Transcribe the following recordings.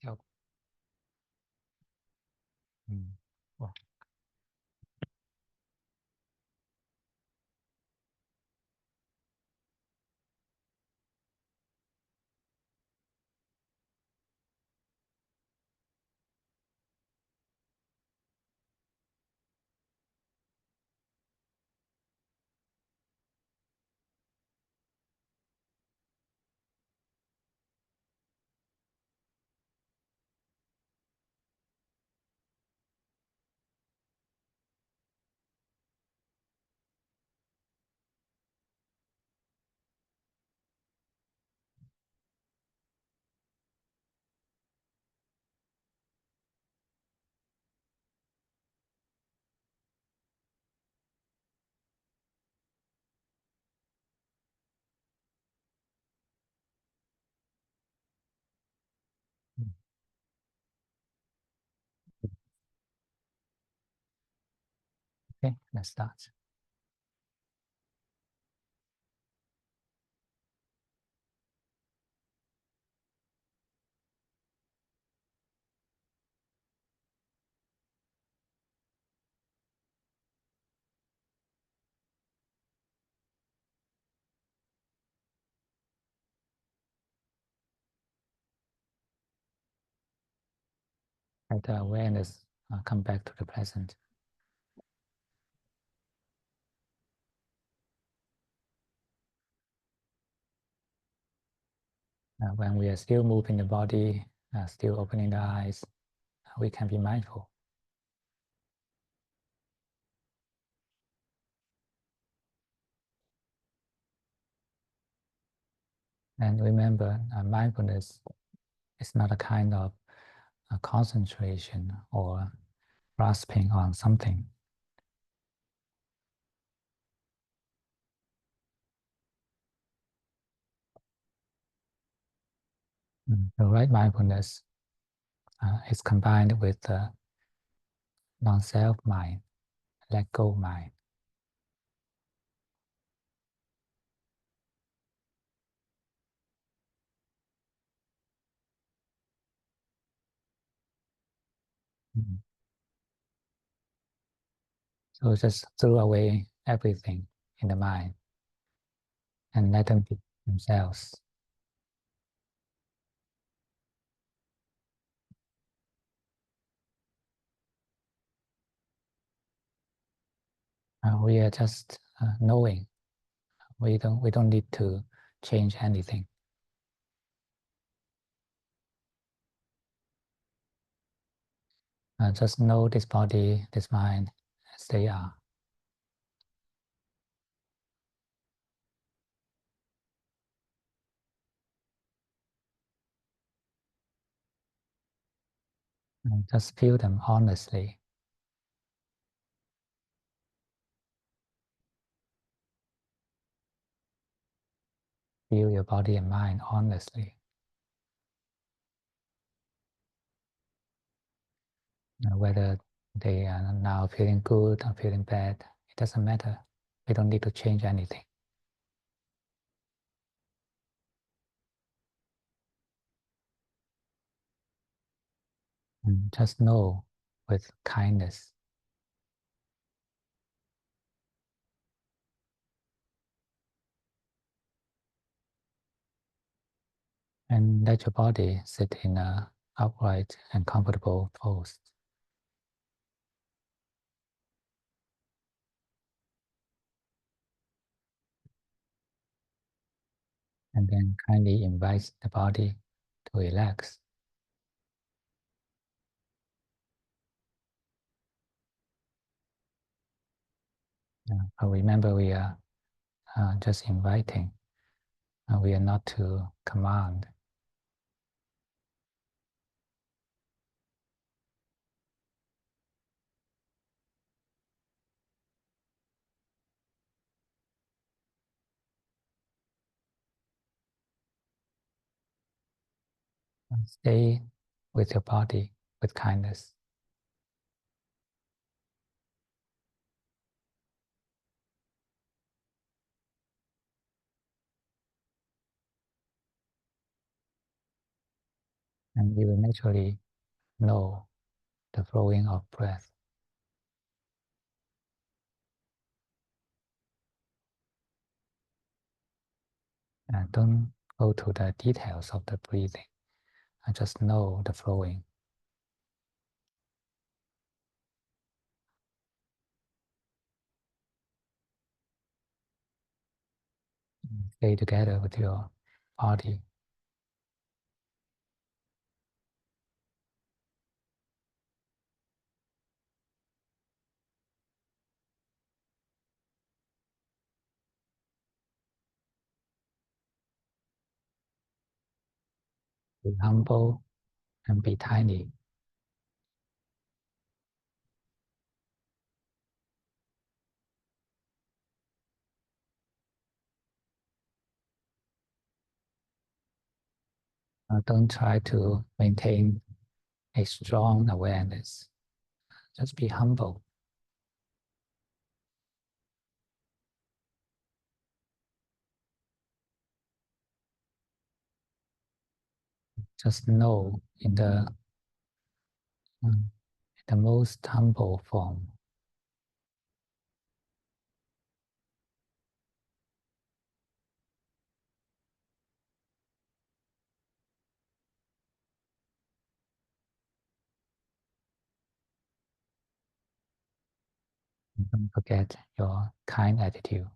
theo. Ừ. Wow. Ừ. Okay, let's start. Let the awareness come back to the present. When we are still moving the body, still opening the eyes, we can be mindful. And remember, mindfulness is not a kind of concentration or grasping on something. The right mindfulness is combined with the non-self mind, let go mind. Mm. So just throw away everything in the mind and let them be themselves. We are just knowing. We don't need to change anything. Just know this body, this mind as they are. And just feel them honestly. Feel your body and mind honestly. Whether they are now feeling good or feeling bad, it doesn't matter. We don't need to change anything. And just know with kindness. And let your body sit in a upright and comfortable pose. And then kindly invite the body to relax. But remember, we are just inviting. We are not to command. Stay with your body with kindness. and you will naturally know the flowing of breath. And don't go to the details of the breathing. I just know the flowing. Stay together with your body. Be humble and be tiny. Don't try to maintain a strong awareness. Just be humble. Just know in the most humble form. Don't forget your kind attitude.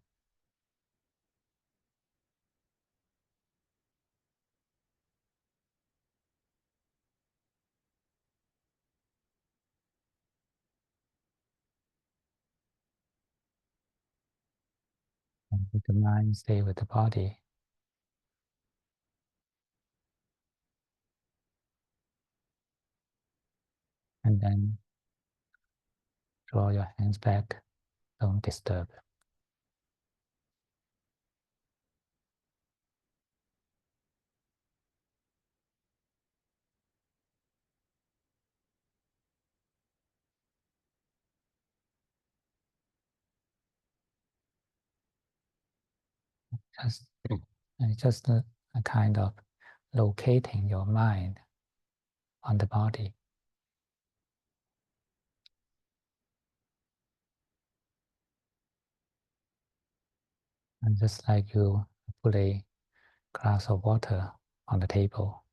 And with the mind, stay with the body. And then draw your hands back. Don't disturb. Just, just a kind of locating your mind on the body. And just like you put a glass of water on the table,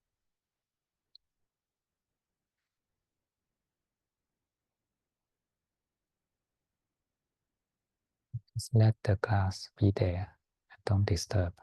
just let the glass be there and don't disturb.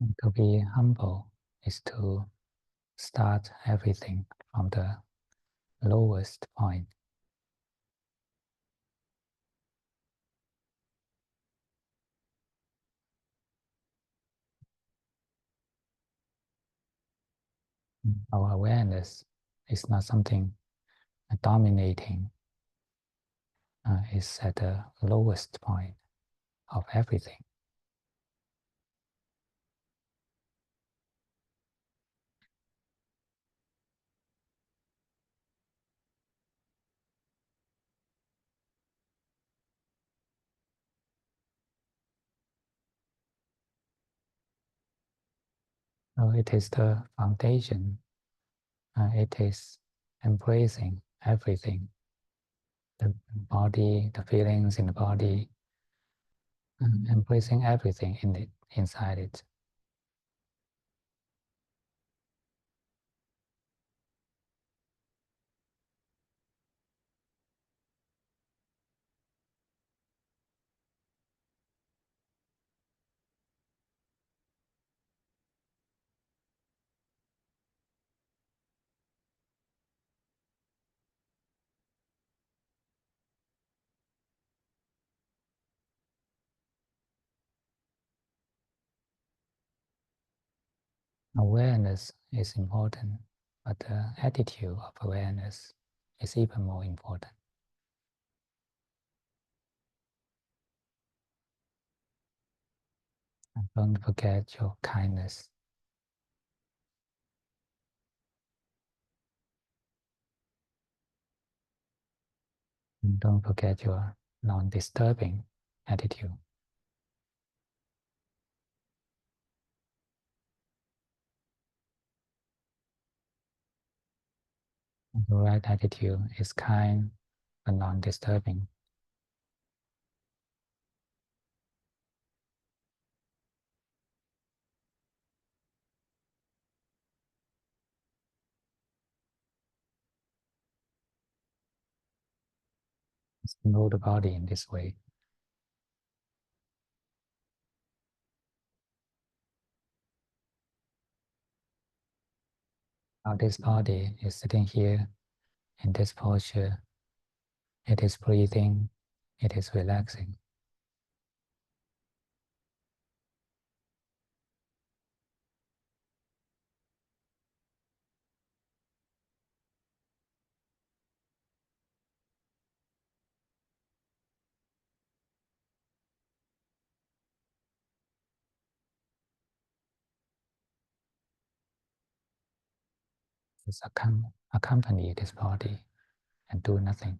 And to be humble is to start everything from the lowest point. Our awareness is not something dominating, it's at the lowest point of everything. So it is the foundation, it is embracing everything, the body, the feelings in the body, embracing everything in it, inside it. Awareness is important, but the attitude of awareness is even more important. And don't forget your kindness. And don't forget your non-disturbing attitude. The right attitude is kind but non-disturbing. Know the body in this way. Now this body is sitting here in this posture. It is breathing. It is relaxing. Just accompany this body and do nothing.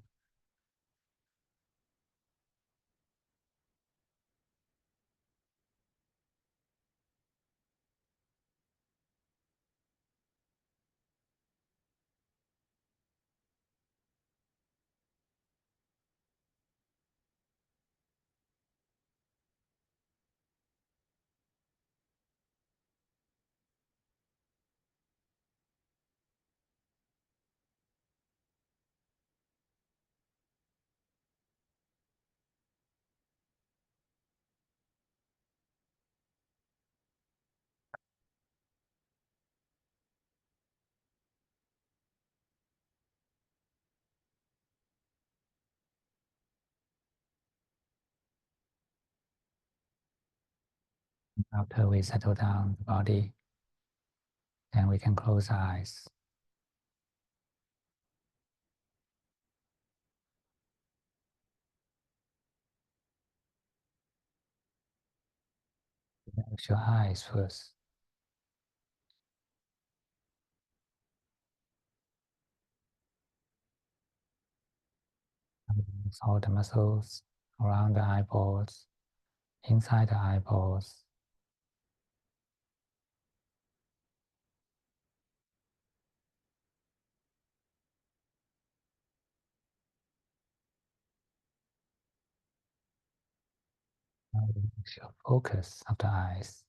After we settle down the body, then we can close our eyes. Close your eyes first. All the muscles around the eyeballs, inside the eyeballs. Now your focus of the eyes.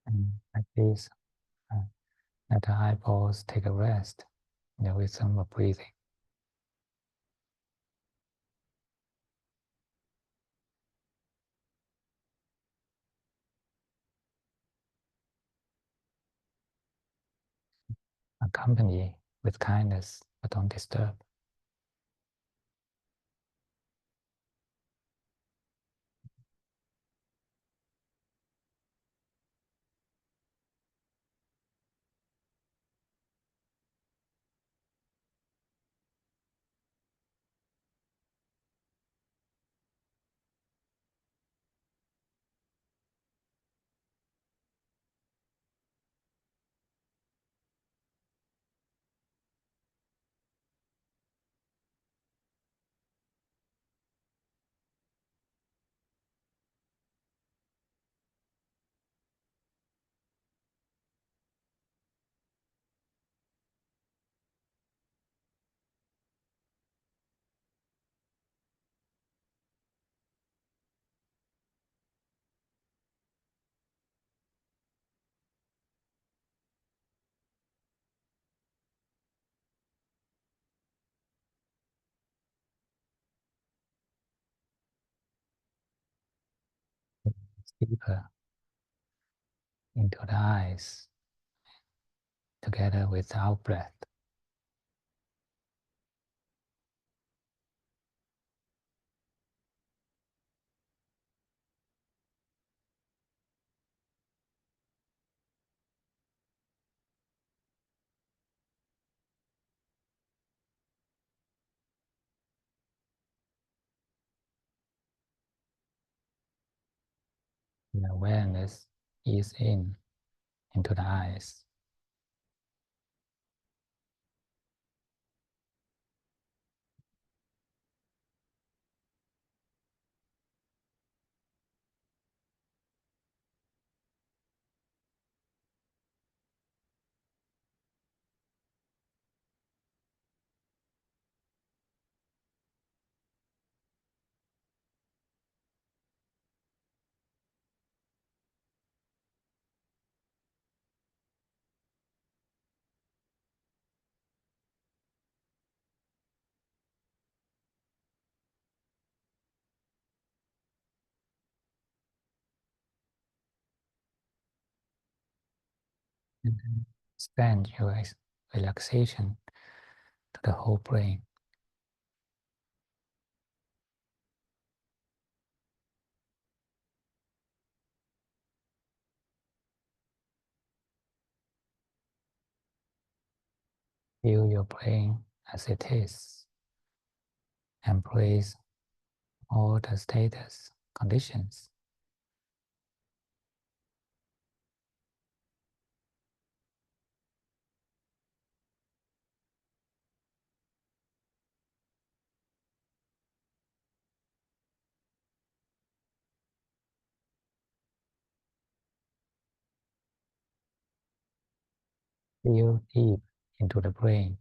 And like this, let the eyeballs take a rest in the rhythm of breathing. Accompany with kindness, but don't disturb. Deeper into the eyes, together with our breath. The awareness ease in into the eyes. And then expand your relaxation to the whole brain. Feel your brain as it is. Embrace all the status, conditions. Feel deep into the brain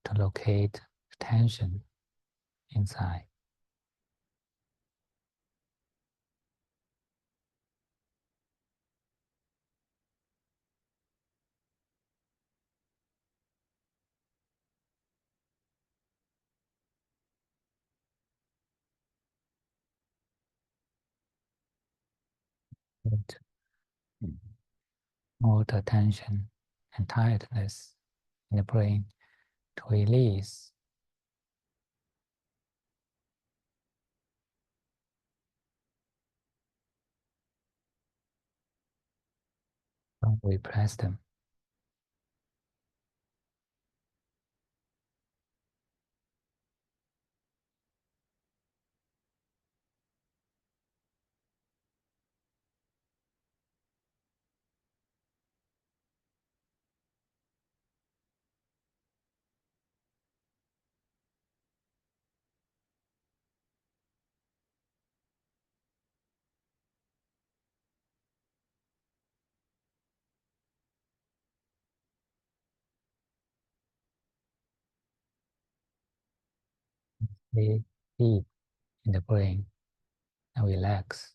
to locate tension inside. It, all the tension and tiredness in the brain to release. Don't repress them. Stay deep in the brain and relax.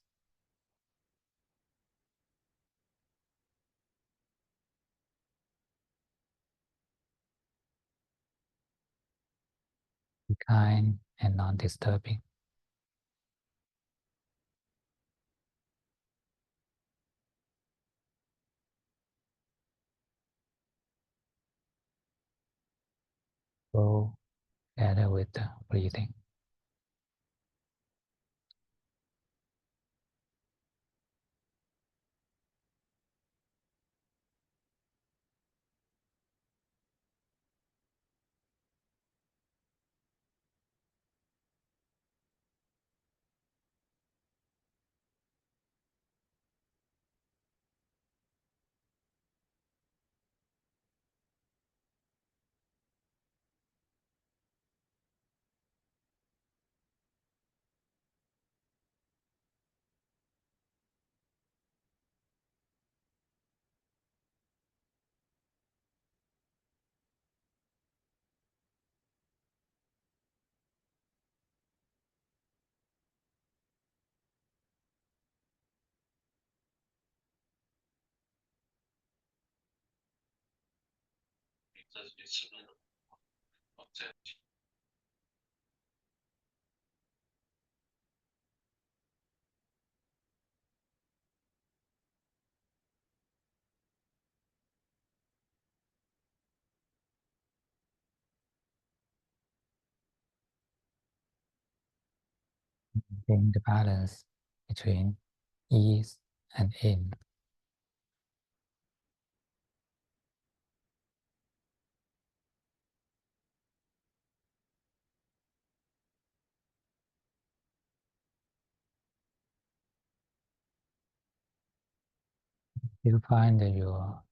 Be kind and non-disturbing. Go together with the breathing. Maintain the balance between ease and in. You find that your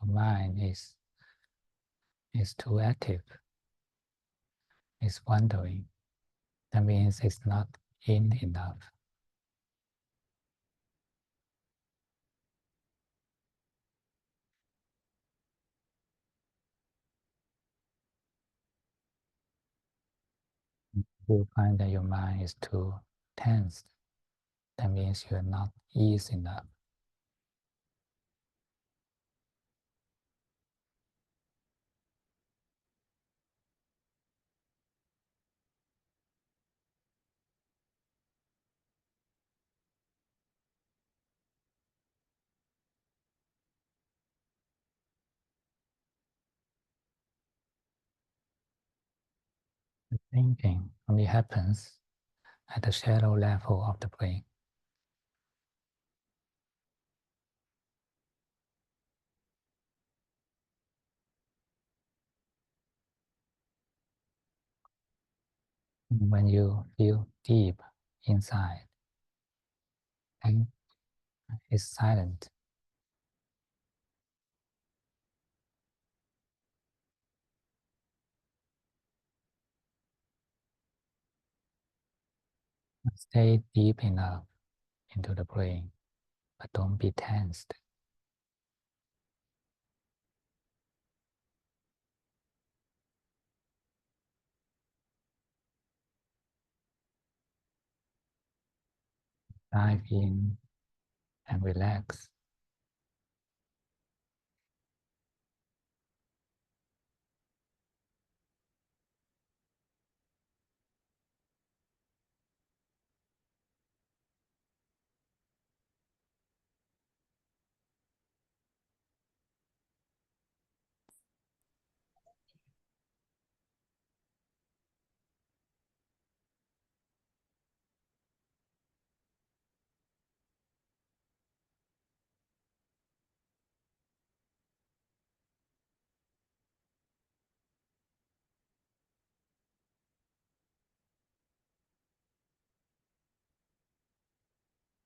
mind is too active, is wandering. That means it's not in enough. You find that your mind is too tense. That means you are not eased enough. The thinking only happens at the shallow level of the brain. When you feel deep inside and it's silent, stay deep enough into the brain, but don't be tensed. Dive in and relax.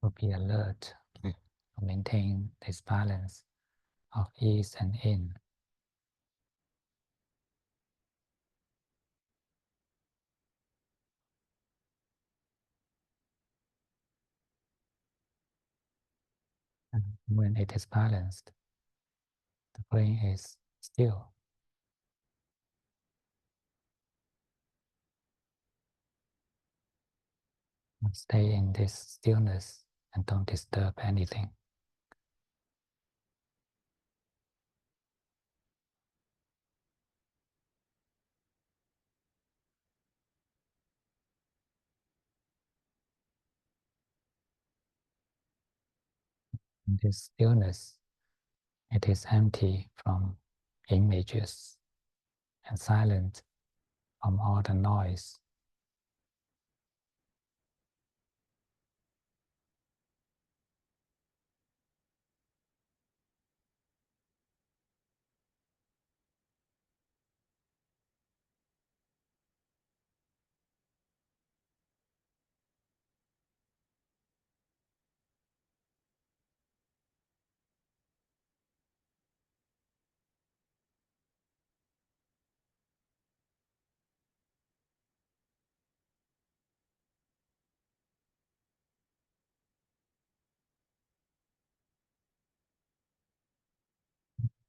To be alert, to maintain this balance of ease and in. And when it is balanced, the brain is still. Stay in this stillness and don't disturb anything. In this stillness, it is empty from images and silent from all the noise.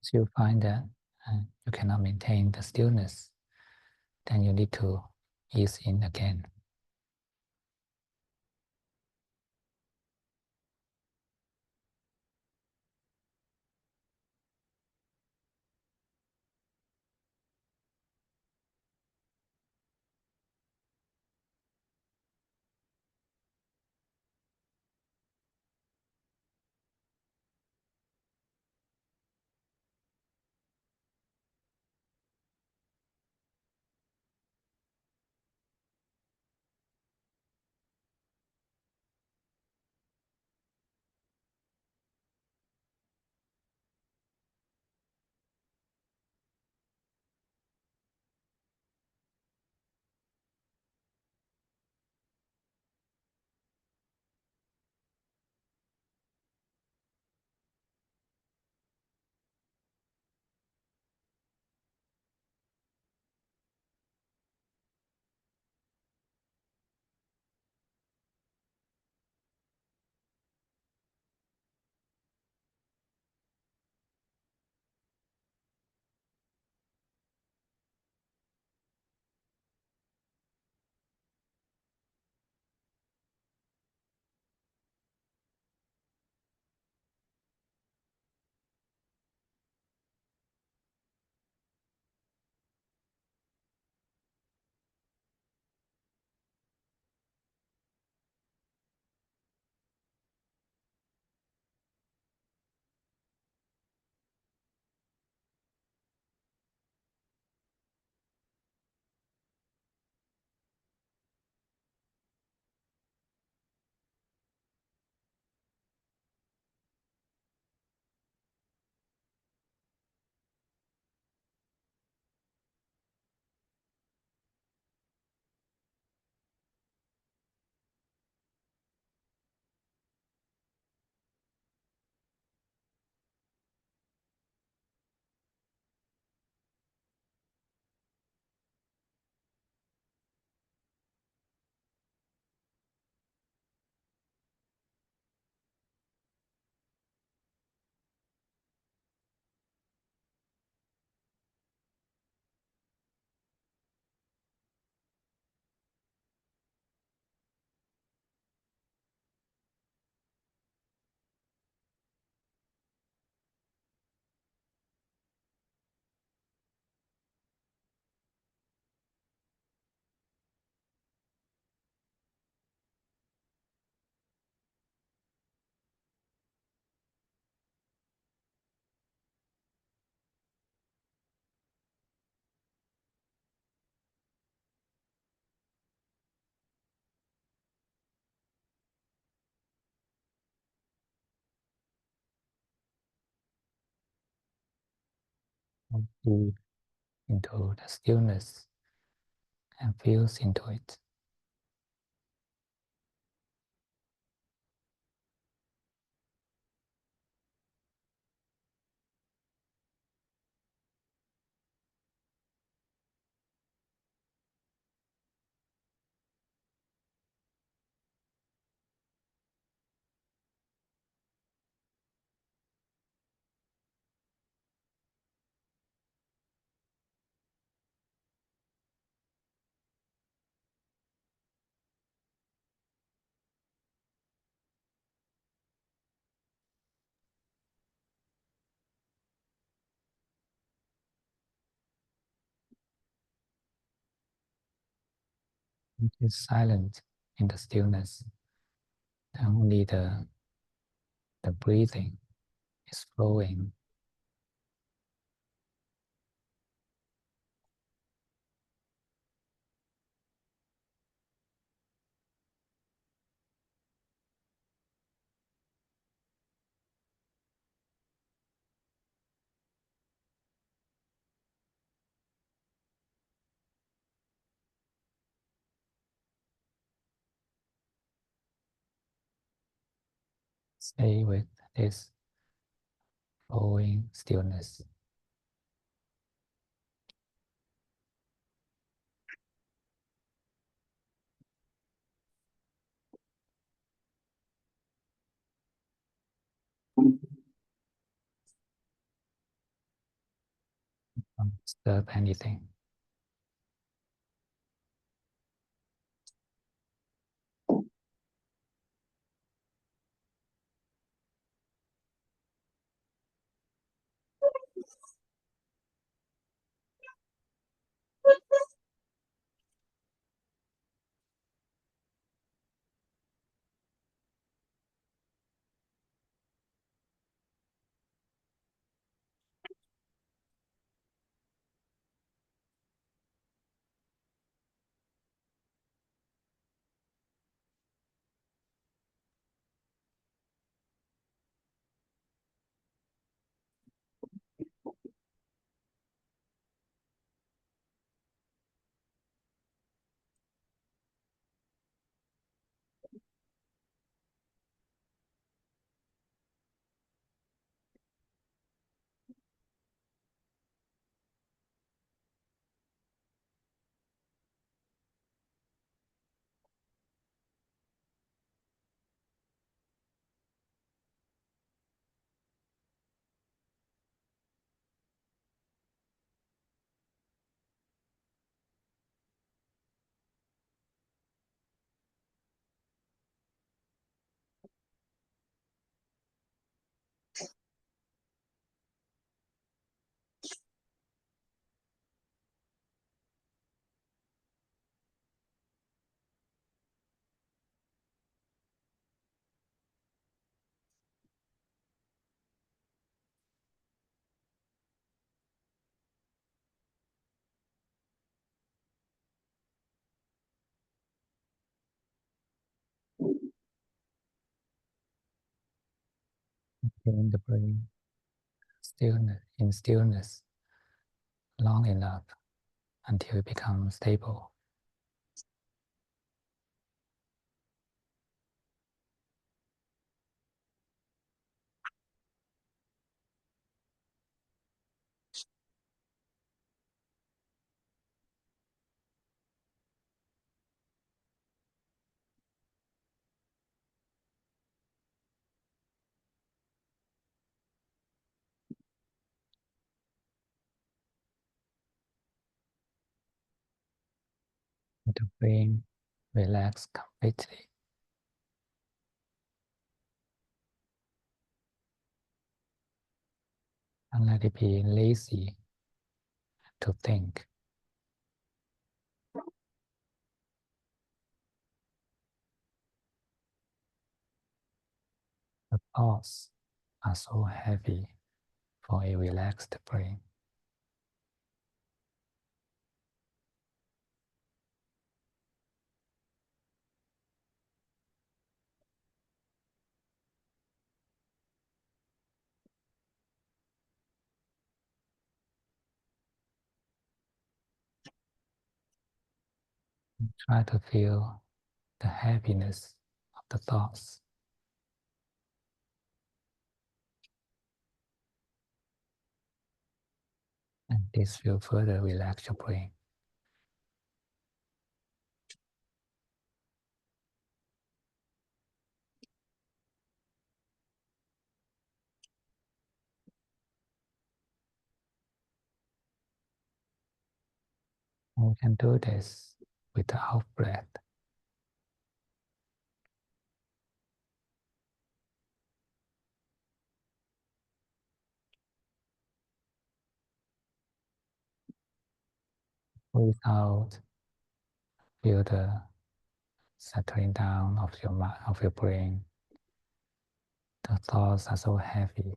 So you find that you cannot maintain the stillness, then you need to ease in again. Deep into the stillness and feels into it. It is silent in the stillness. Only the breathing is flowing. Stay with this flowing stillness. Don't disturb anything. In the brain, stillness in stillness long enough until it becomes stable. The brain relax completely and let it be lazy to think. The thoughts are so heavy for a relaxed brain. Try to feel the heaviness of the thoughts. And this will further relax your brain. And we can do this with the out breath. Breathe out, feel the settling down of your mind, of your brain. The thoughts are so heavy.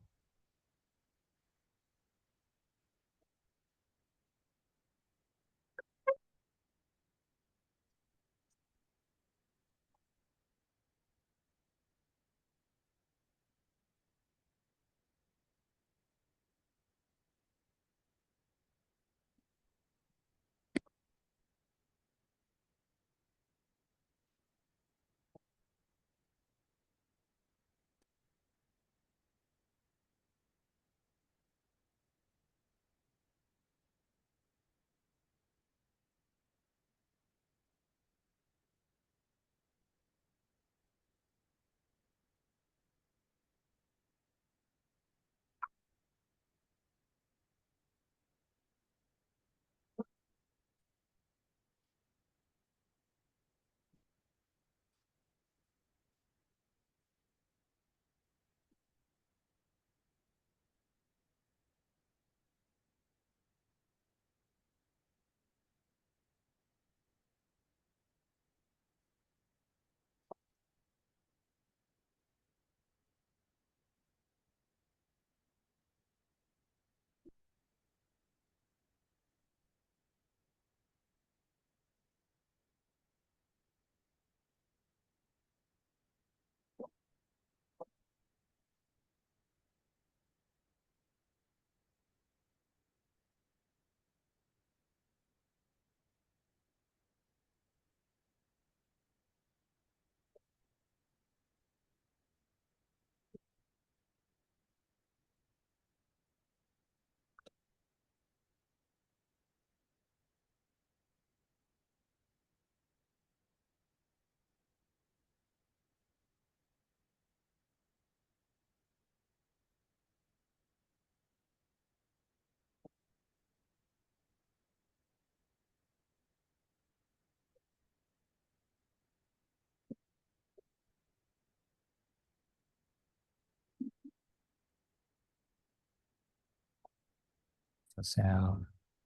Yourself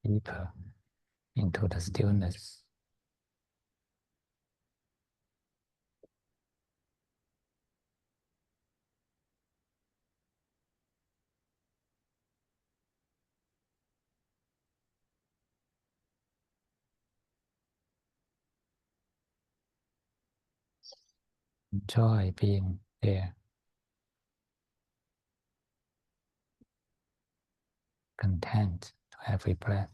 deeper into the stillness. Enjoy being there, content to every breath.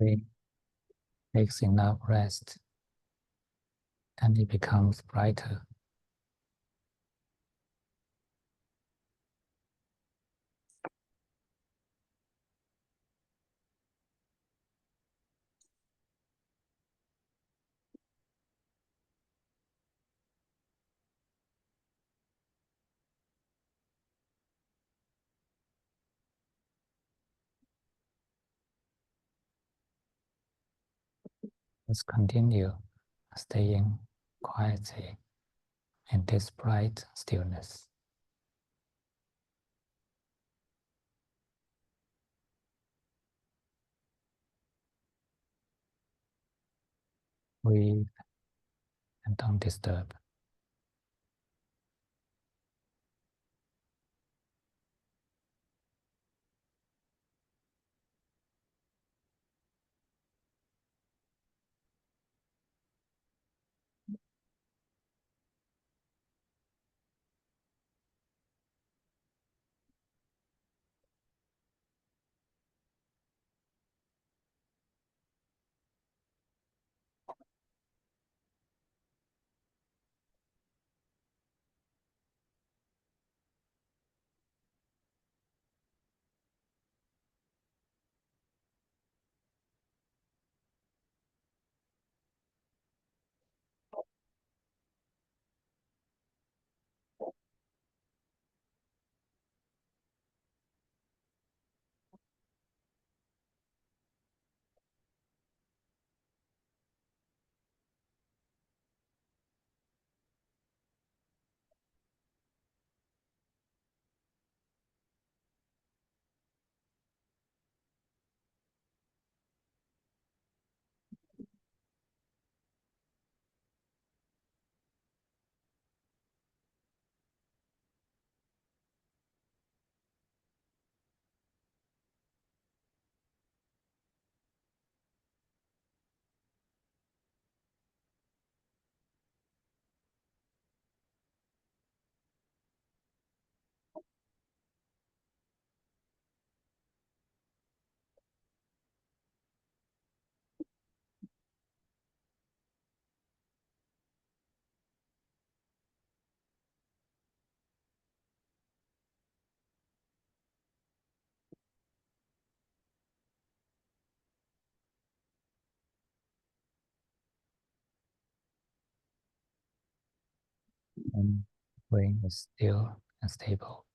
brain takes enough rest and it becomes brighter. Let's continue staying quietly in this bright stillness. Breathe and don't disturb. And brain is still and stable.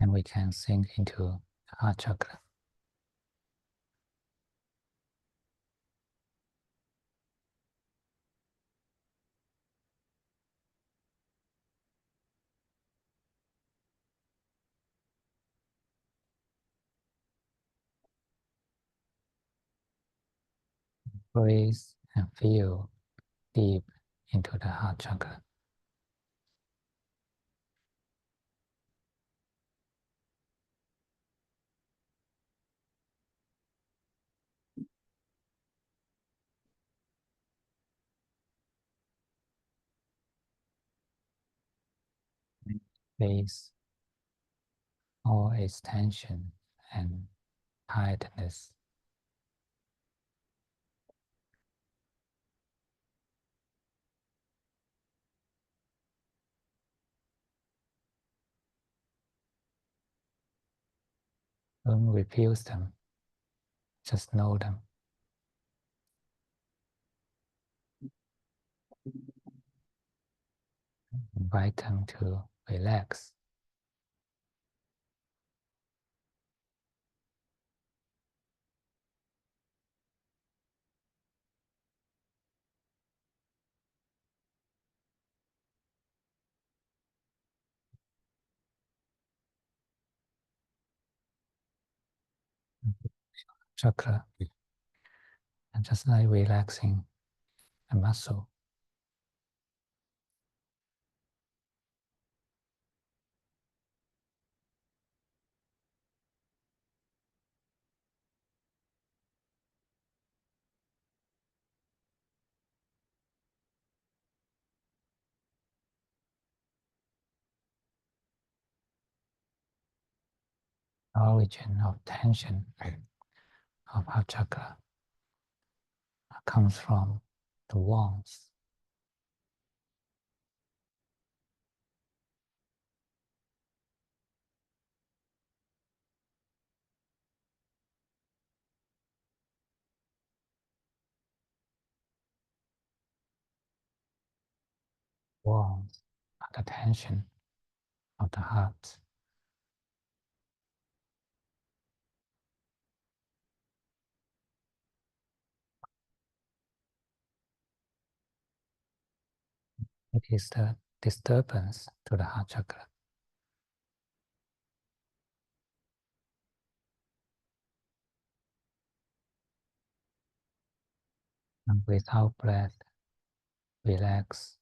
And we can sink into the heart chakra. Breathe and feel deep into the heart chakra. Release all its tension and tightness. Don't refuse them, just know them. Invite them to relax. Chakra, and just like relaxing a muscle. Origin of tension of heart chakra comes from the warmth. Warmth and the tension of the heart. It is the disturbance to the heart chakra. And without breath, relax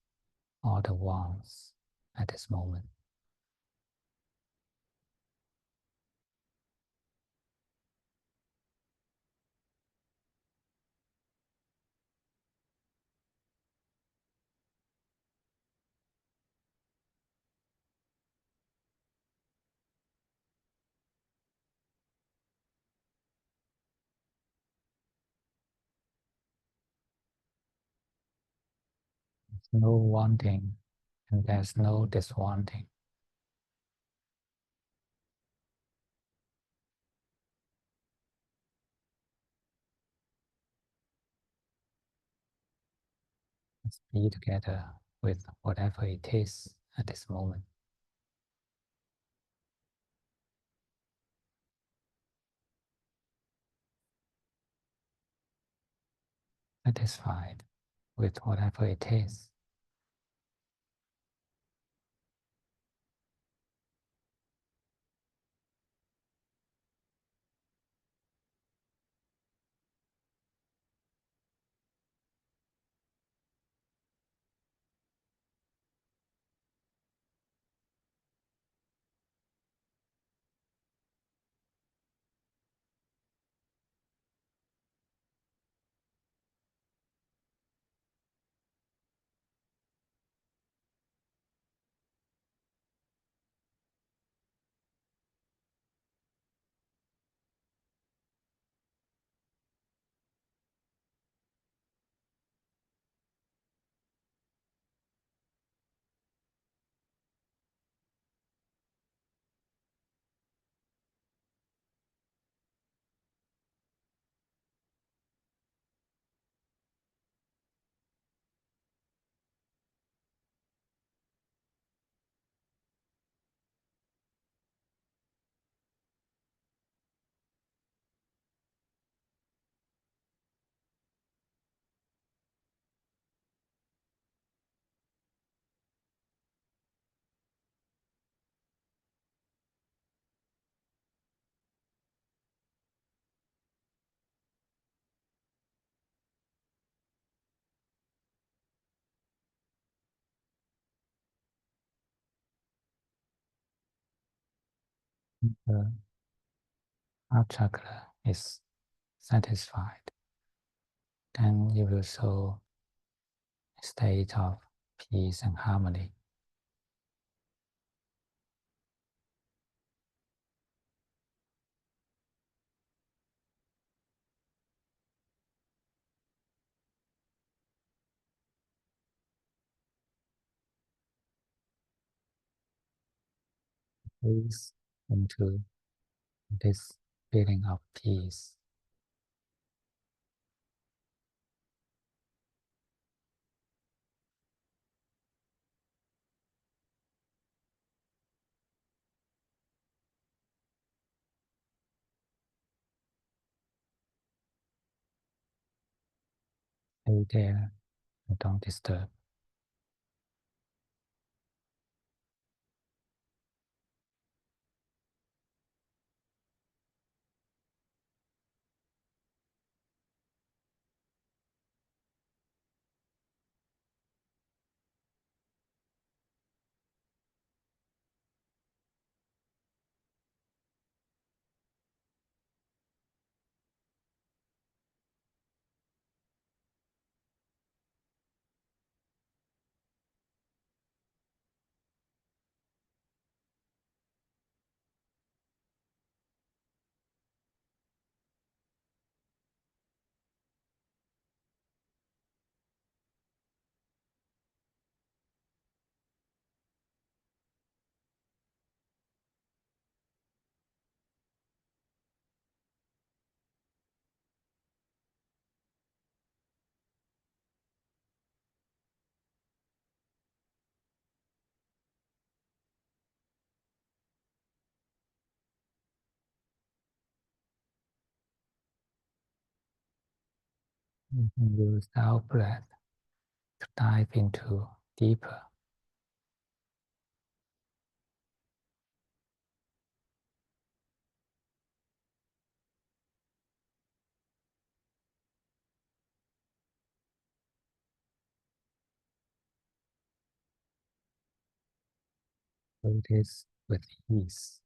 all the warmth at this moment. There's no wanting and there's no diswanting. Let's be together with whatever it is at this moment. Satisfied with whatever it is. The heart chakra is satisfied, then you will show a state of peace and harmony. Please into this feeling of peace. Stay there and don't disturb. You can use our breath to dive into deeper. Notice with ease.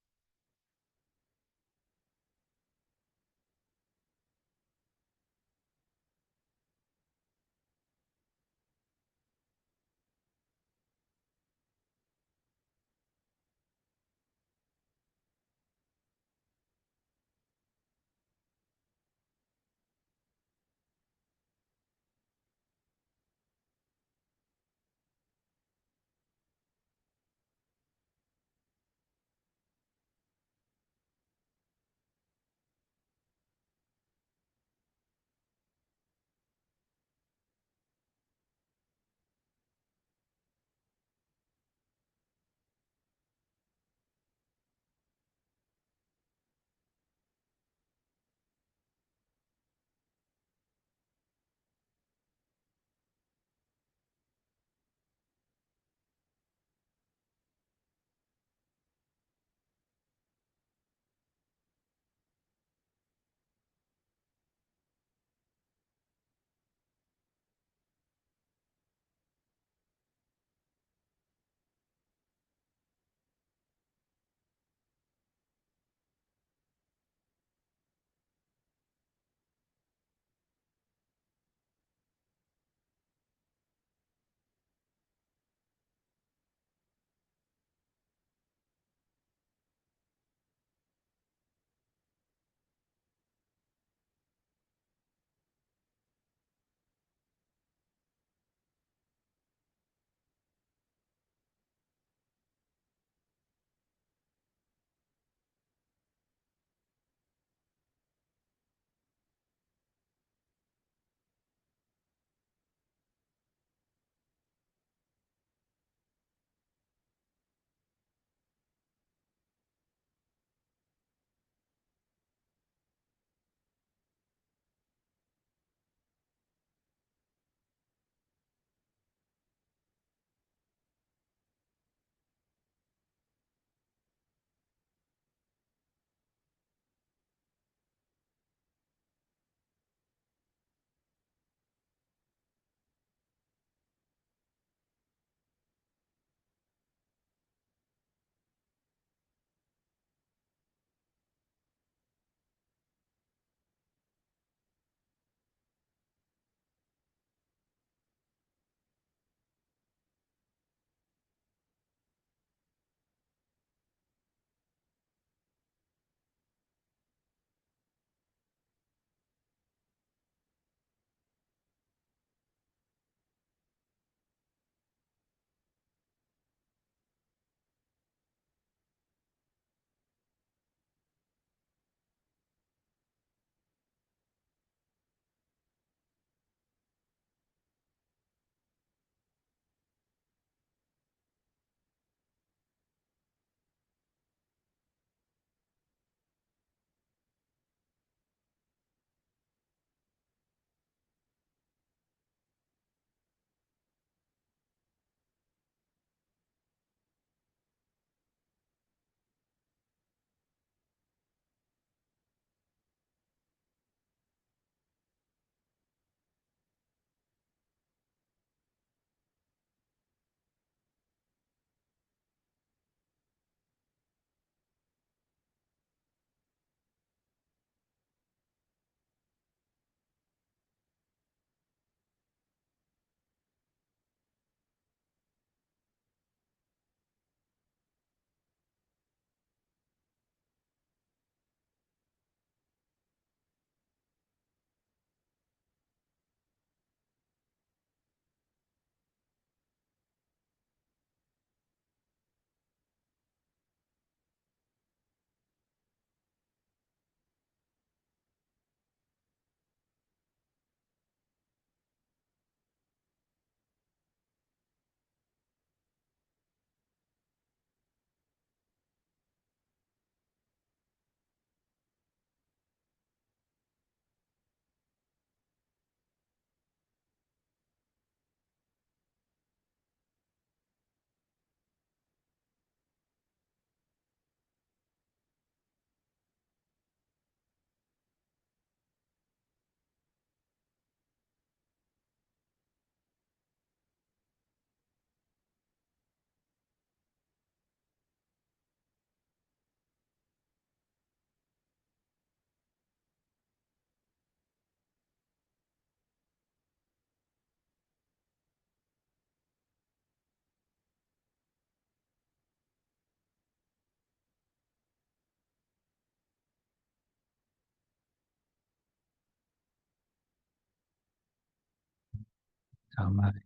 our mind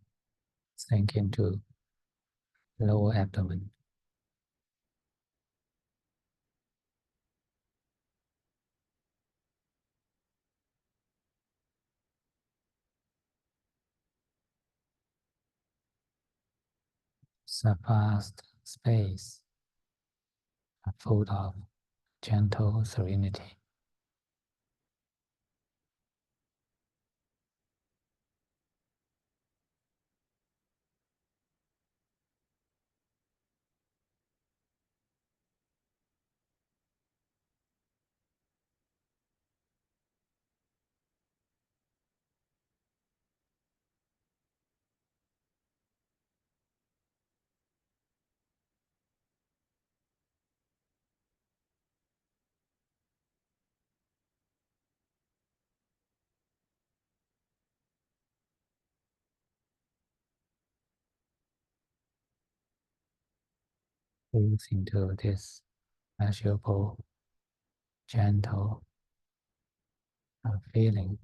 sink into lower abdomen. It's a vast space full of gentle serenity. Breathe into this pleasurable, gentle feeling.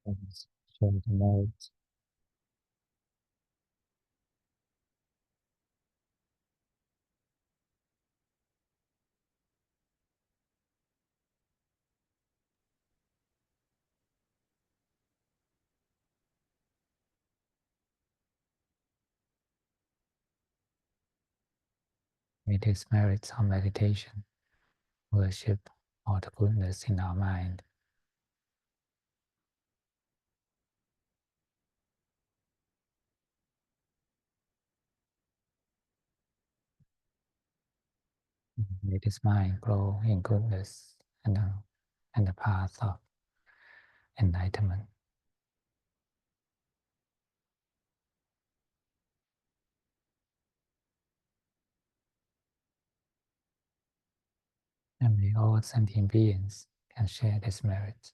Show the note. It is merits of meditation, worship all the goodness in our mind. Let this mind grow in goodness and the path of enlightenment. And may all sentient beings can share this merit.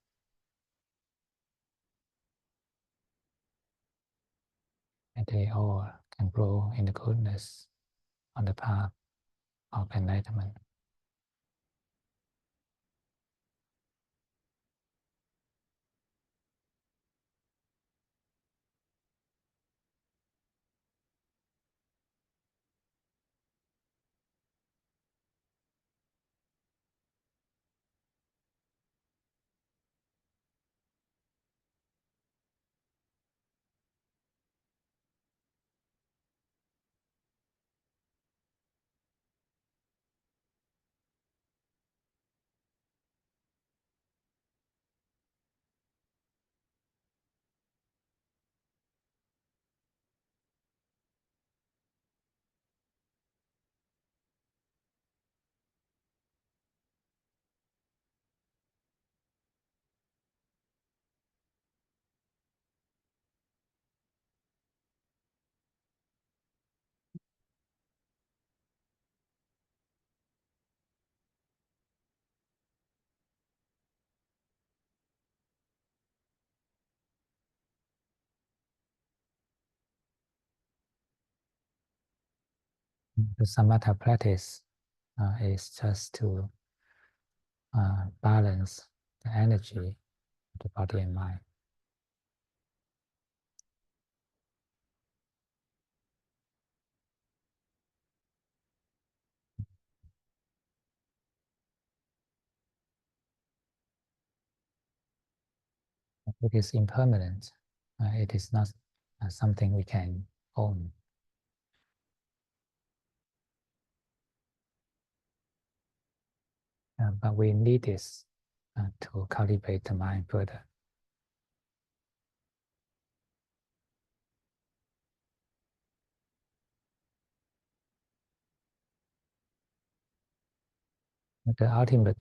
And they all can grow in the goodness on the path of enlightenment. The samatha practice is just to balance the energy of the body and mind. It is impermanent. It is not something we can own. But we need this to cultivate the mind further. The ultimate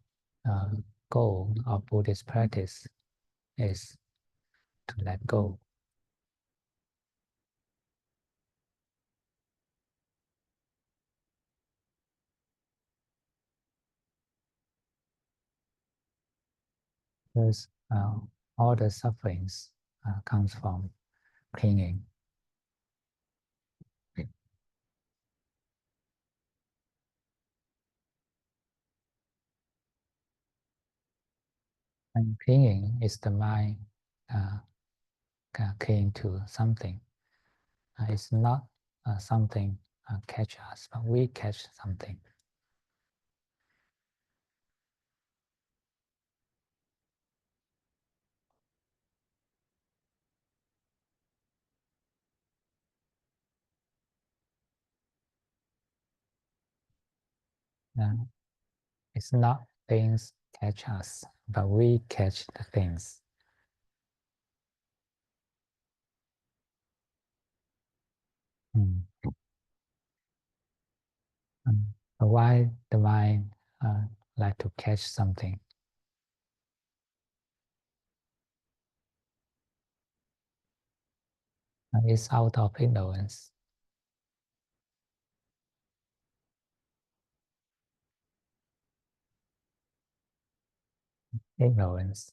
goal of Buddhist practice is to let go. Because all the sufferings comes from clinging. And clinging is the mind clinging to something. It's not something catch us, but we catch something. It's not things catch us, but we catch the things. Mm. But why the mind like to catch something? It's out of ignorance. Ignorance.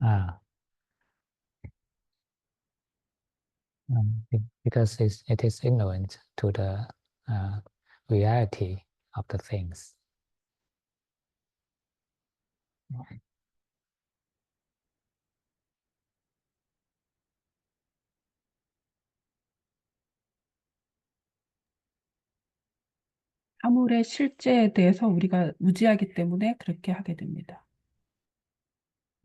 Ah, because it is ignorant to the reality of the things. 사물의 실제에 대해서 우리가 무지하기 때문에 그렇게 하게 됩니다.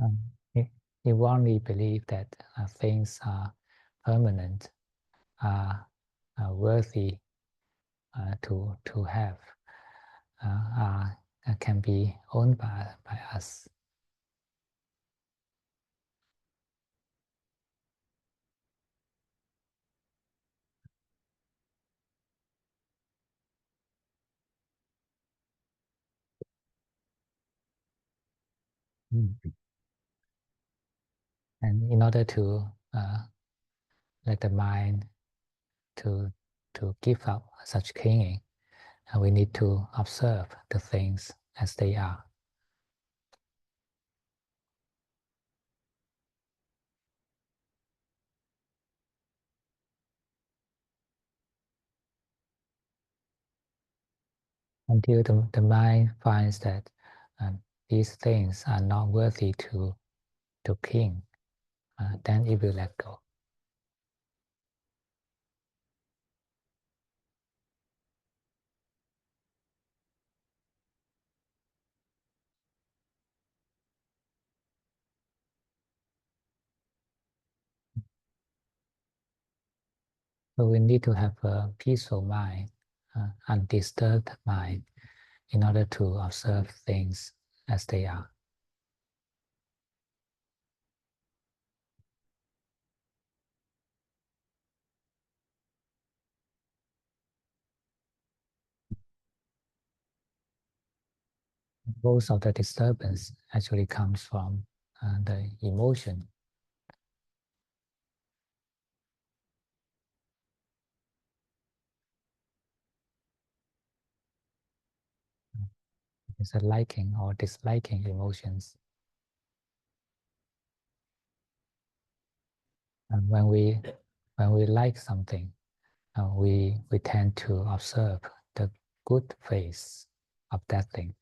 Um, you, you wrongly believe that things are permanent, are worthy to have, can be owned by us. Mm. And in order to let the mind to give up such clinging, we need to observe the things as they are. Until the mind finds that these things are not worthy to cling, then it will let go. So we need to have a peaceful mind, undisturbed mind, in order to observe things as they are. Most of the disturbance actually comes from the emotion. It's a liking or disliking emotions. And when we like something, we tend to observe the good face of that thing.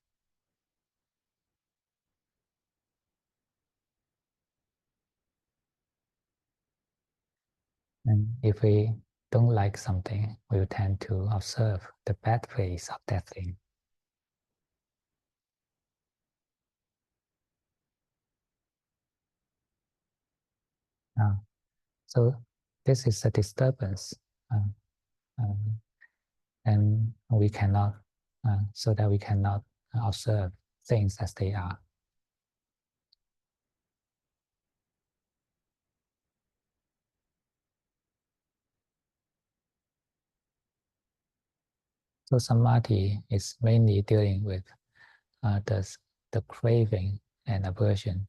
And if we don't like something, we will tend to observe the bad face of that thing. So this is a disturbance, uh, um, and we cannot, so that we cannot observe things as they are. So samadhi is mainly dealing with the craving and aversion.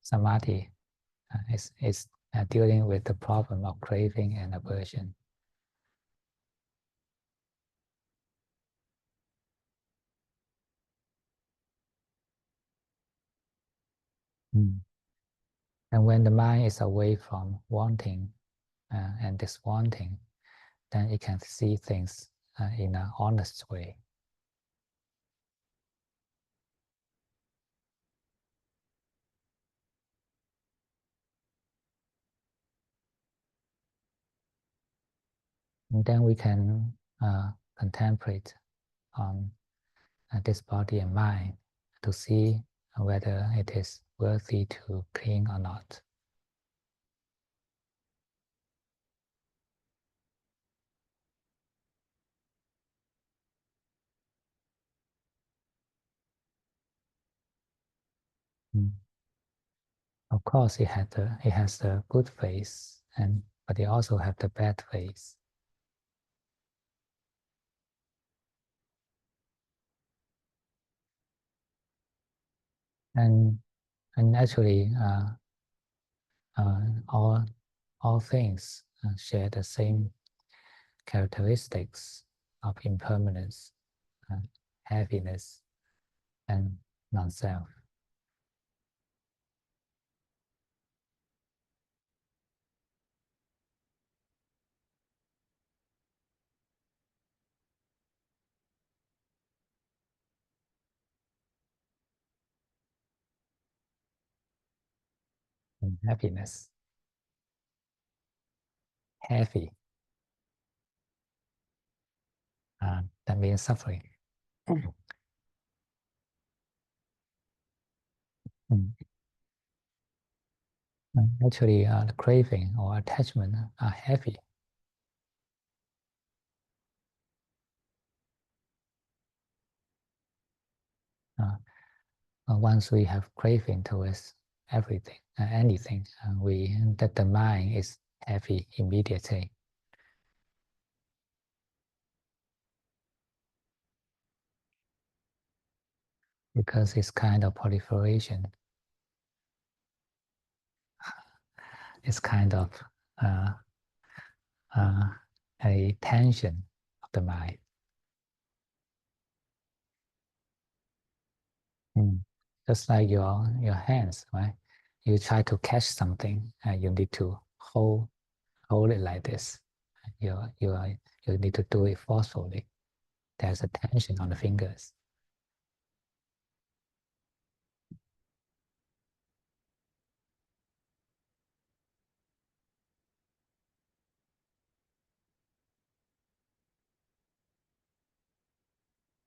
Samadhi is dealing with the problem of craving and aversion. Mm. And when the mind is away from wanting and diswanting, then it can see things in an honest way. And then we can contemplate on this body and mind to see whether it is worthy to cling or not. Mm. Of course, it has the good face, but it also have the bad face. And actually, all things share the same characteristics of impermanence, uh, heaviness, and non-self. And happiness, heavy, that means suffering. Mm. Actually, the craving or attachment are heavy. Uh, Once we have craving towards everything, anything, we that the mind is heavy immediately because it's kind of proliferation. It's kind of uh, uh, a tension of the mind. Mm. Just like your hands, right? You try to catch something, and you need to hold it like this. You need to do it forcefully. There's a tension on the fingers.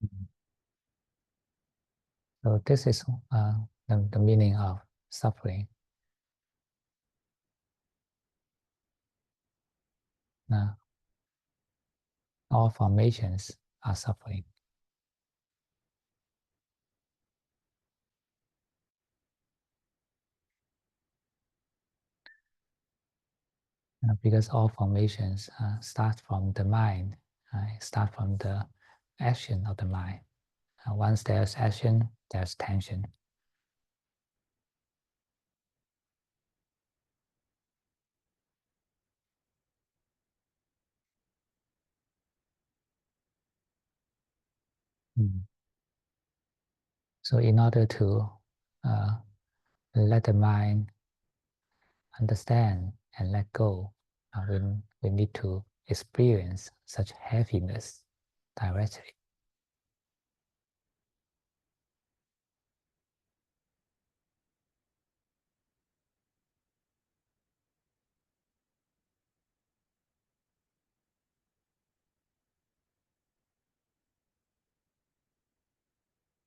Mm. So this is the meaning of suffering. Uh, all formations are suffering because all formations start from the mind, start from the action of the mind. Once there's action, there's tension. Mm. So in order to uh, let the mind understand and let go, we need to experience such heaviness directly.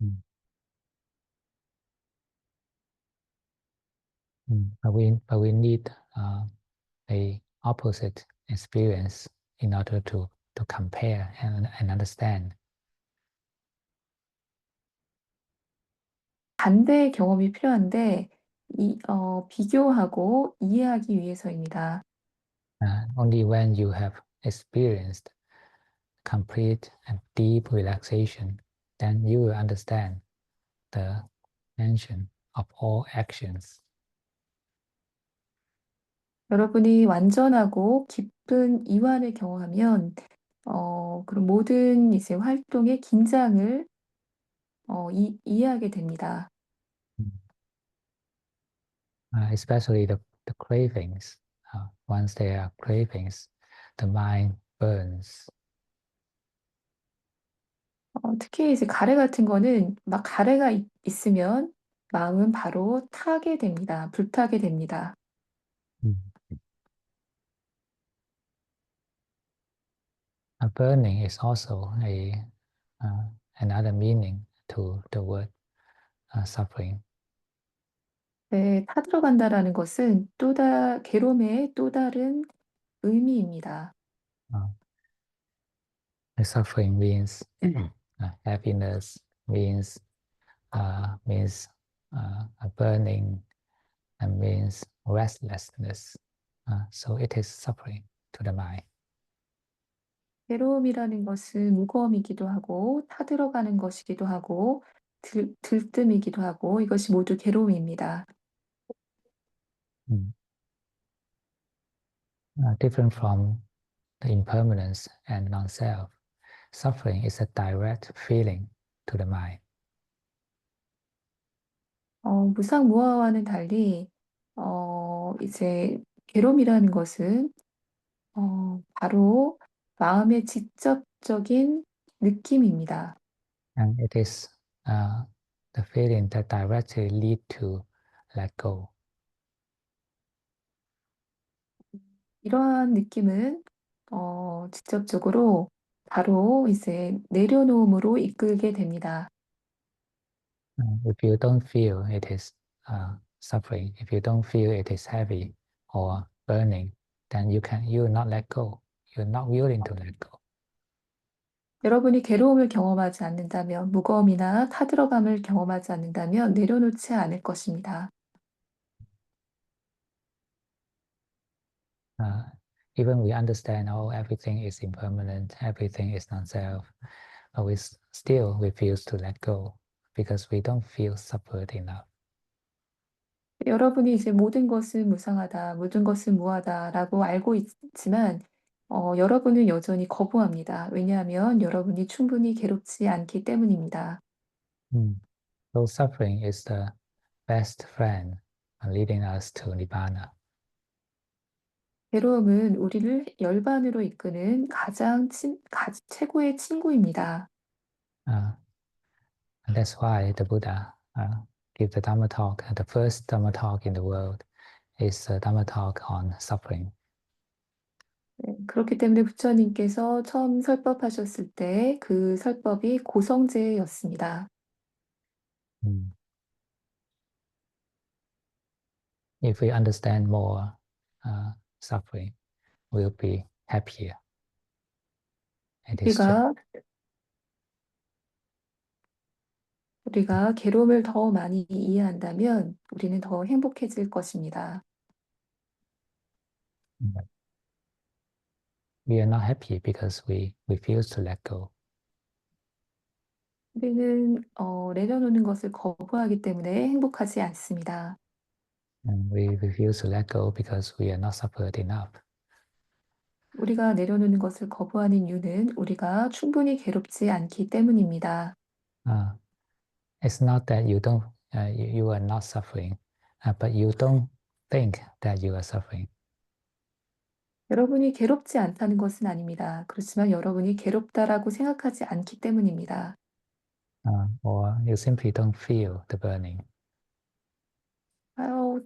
Mm. But we need a opposite experience in order to compare and understand. 반대의 경험이 필요한데, 비교하고 이해하기 위해서입니다. Only when you have experienced complete and deep relaxation, then you will understand the mention of all actions. 여러분이 완전하고 깊은 이완을 경험하면, 그런 모든 이제 활동의 긴장을 이해하게 됩니다. Especially the cravings. Once there are cravings, the mind burns. 특히 이제 가래 같은 거는 막 가래가 있으면 마음은 바로 타게 됩니다. 불타게 됩니다. Mm. Burning is also another meaning to the word suffering. 네, 타들어간다라는 것은 괴로움의 또 다른 의미입니다. Uh, the suffering means happiness, means a burning, and means restlessness. So it is suffering to the mind. 괴로움이라는 것은 무거움이기도 하고 타들어가는 것이기도 하고 들뜸이기도 하고 이것이 모두 괴로움입니다. Mm. Different from the impermanence and non-self, suffering is a direct feeling to the mind. 무상무화와는 달리 이제 괴로움이라는 것은 바로 마음의 직접적인 느낌입니다. And it is the feeling that directly lead to let go. 이러한 느낌은 직접적으로 바로 이제 내려놓음으로 이끌게 됩니다. If you don't feel it is suffering, if you don't feel it is heavy or burning, then you will not let go. You're not willing to let go. 여러분이 괴로움을 경험하지 않는다면, 무거움이나 타들어감을 경험하지 않는다면 내려놓지 않을 것입니다. Uh, Even we understand, oh, everything is impermanent, everything is non-self, but still refuse to let go because we don't feel suffered enough. 여러분이 이제 모든 것은 무상하다, 모든 것은 무하다라고 알고 있지만, 여러분은 여전히 거부합니다. 왜냐하면 여러분이 충분히 괴롭지 않기 때문입니다. Mm. So suffering is the best friend leading us to Nibbana. 괴로움은 우리를 열반으로 이끄는 최고의 친구입니다. Uh, and that's why the Buddha gave the Dhamma talk. The first Dhamma talk in the world is a Dhamma talk on suffering. 네, 그렇기 때문에 부처님께서 처음 설법하셨을 때 그 설법이 고성제였습니다. Mm. If we understand more suffering, we'll be happier. It is true. 우리가 우리가 괴로움을 더 많이 이해한다면 우리는 더 행복해질 것입니다. But we are not happy because we refuse to let go. 우리는 내려놓는 것을 거부하기 때문에 행복하지 않습니다. And we refuse to let go because we are not suffered enough. 우리가 내려놓는 것을 거부하는 이유는 우리가 충분히 괴롭지 않기 때문입니다. Uh, it's not that you are not suffering, but you don't think that you are suffering. 여러분이 괴롭지 않다는 것은 아닙니다. 그렇지만 여러분이 괴롭다라고 생각하지 않기 때문입니다. Or you simply don't feel the burning.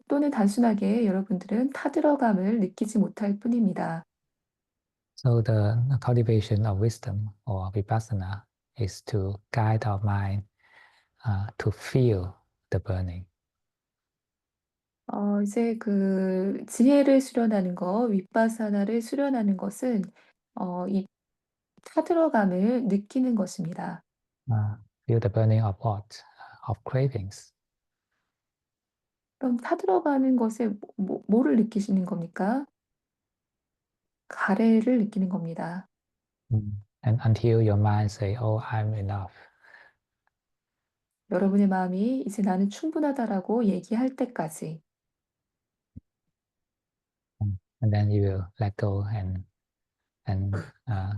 또는 단순하게 여러분들은 타들어감을 느끼지 못할 뿐입니다. So the cultivation of wisdom or vipassana is to guide our mind to feel the burning. 이제 그 지혜를 수련하는 것, 윗바사나를 수련하는 것은 이 타들어감을 느끼는 것입니다. Feel the burning of what? Of cravings. 그럼 타들어가는 것에 뭐를 느끼시는 겁니까? 가래를 느끼는 겁니다. And until your mind say, "Oh, I'm enough," 여러분의 마음이 이제 나는 충분하다라고 얘기할 때까지. and then you will let go and uh,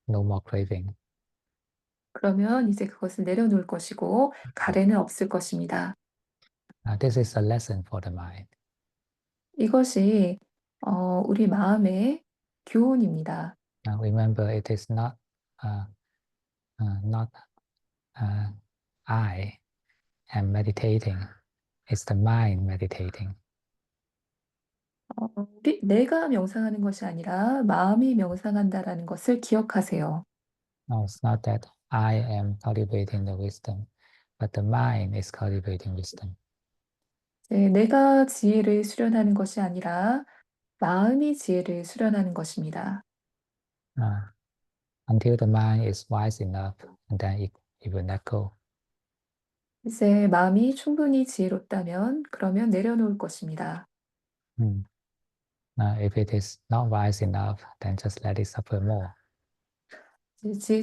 no more craving. 그러면 이제 그것을 내려놓을 것이고 가래는 없을 것입니다. This is a lesson for the mind. 이것이 우리 마음의 교훈입니다. Remember, it is not uh, I am meditating. It's the mind meditating. 내가 명상하는 것이 아니라 마음이 명상한다라는 것을 기억하세요. No, it's not that I am cultivating the wisdom, but the mind is cultivating wisdom. 내가 지혜를 수련하는 것이 아니라 마음이 지혜를 수련하는 것입니다. Uh, until the mind is wise enough, and then it will let go. 이제 마음이 충분히 지혜롭다면 그러면 내려놓을 것입니다. Mm. If it is not wise enough, then just let it suffer more.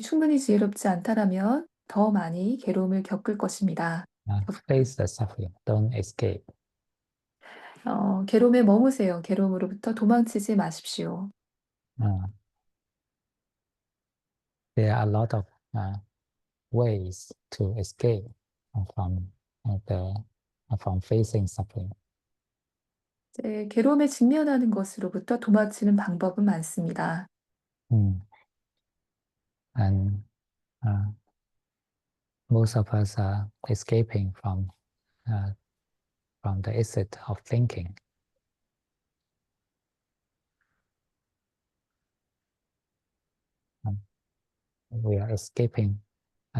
충분히 지혜롭지 않다라면 더 많이 괴로움을 겪을 것입니다. Face the suffering, don't escape. 괴로움에 머무세요. 괴로움으로부터 도망치지 마십시오. Uh, there are a lot of ways to escape from the from facing suffering. 괴로움에 직면하는 것으로부터 도망치는 방법은 많습니다. Mm. And uh, most of us are escaping from the exit of thinking. Um, we are escaping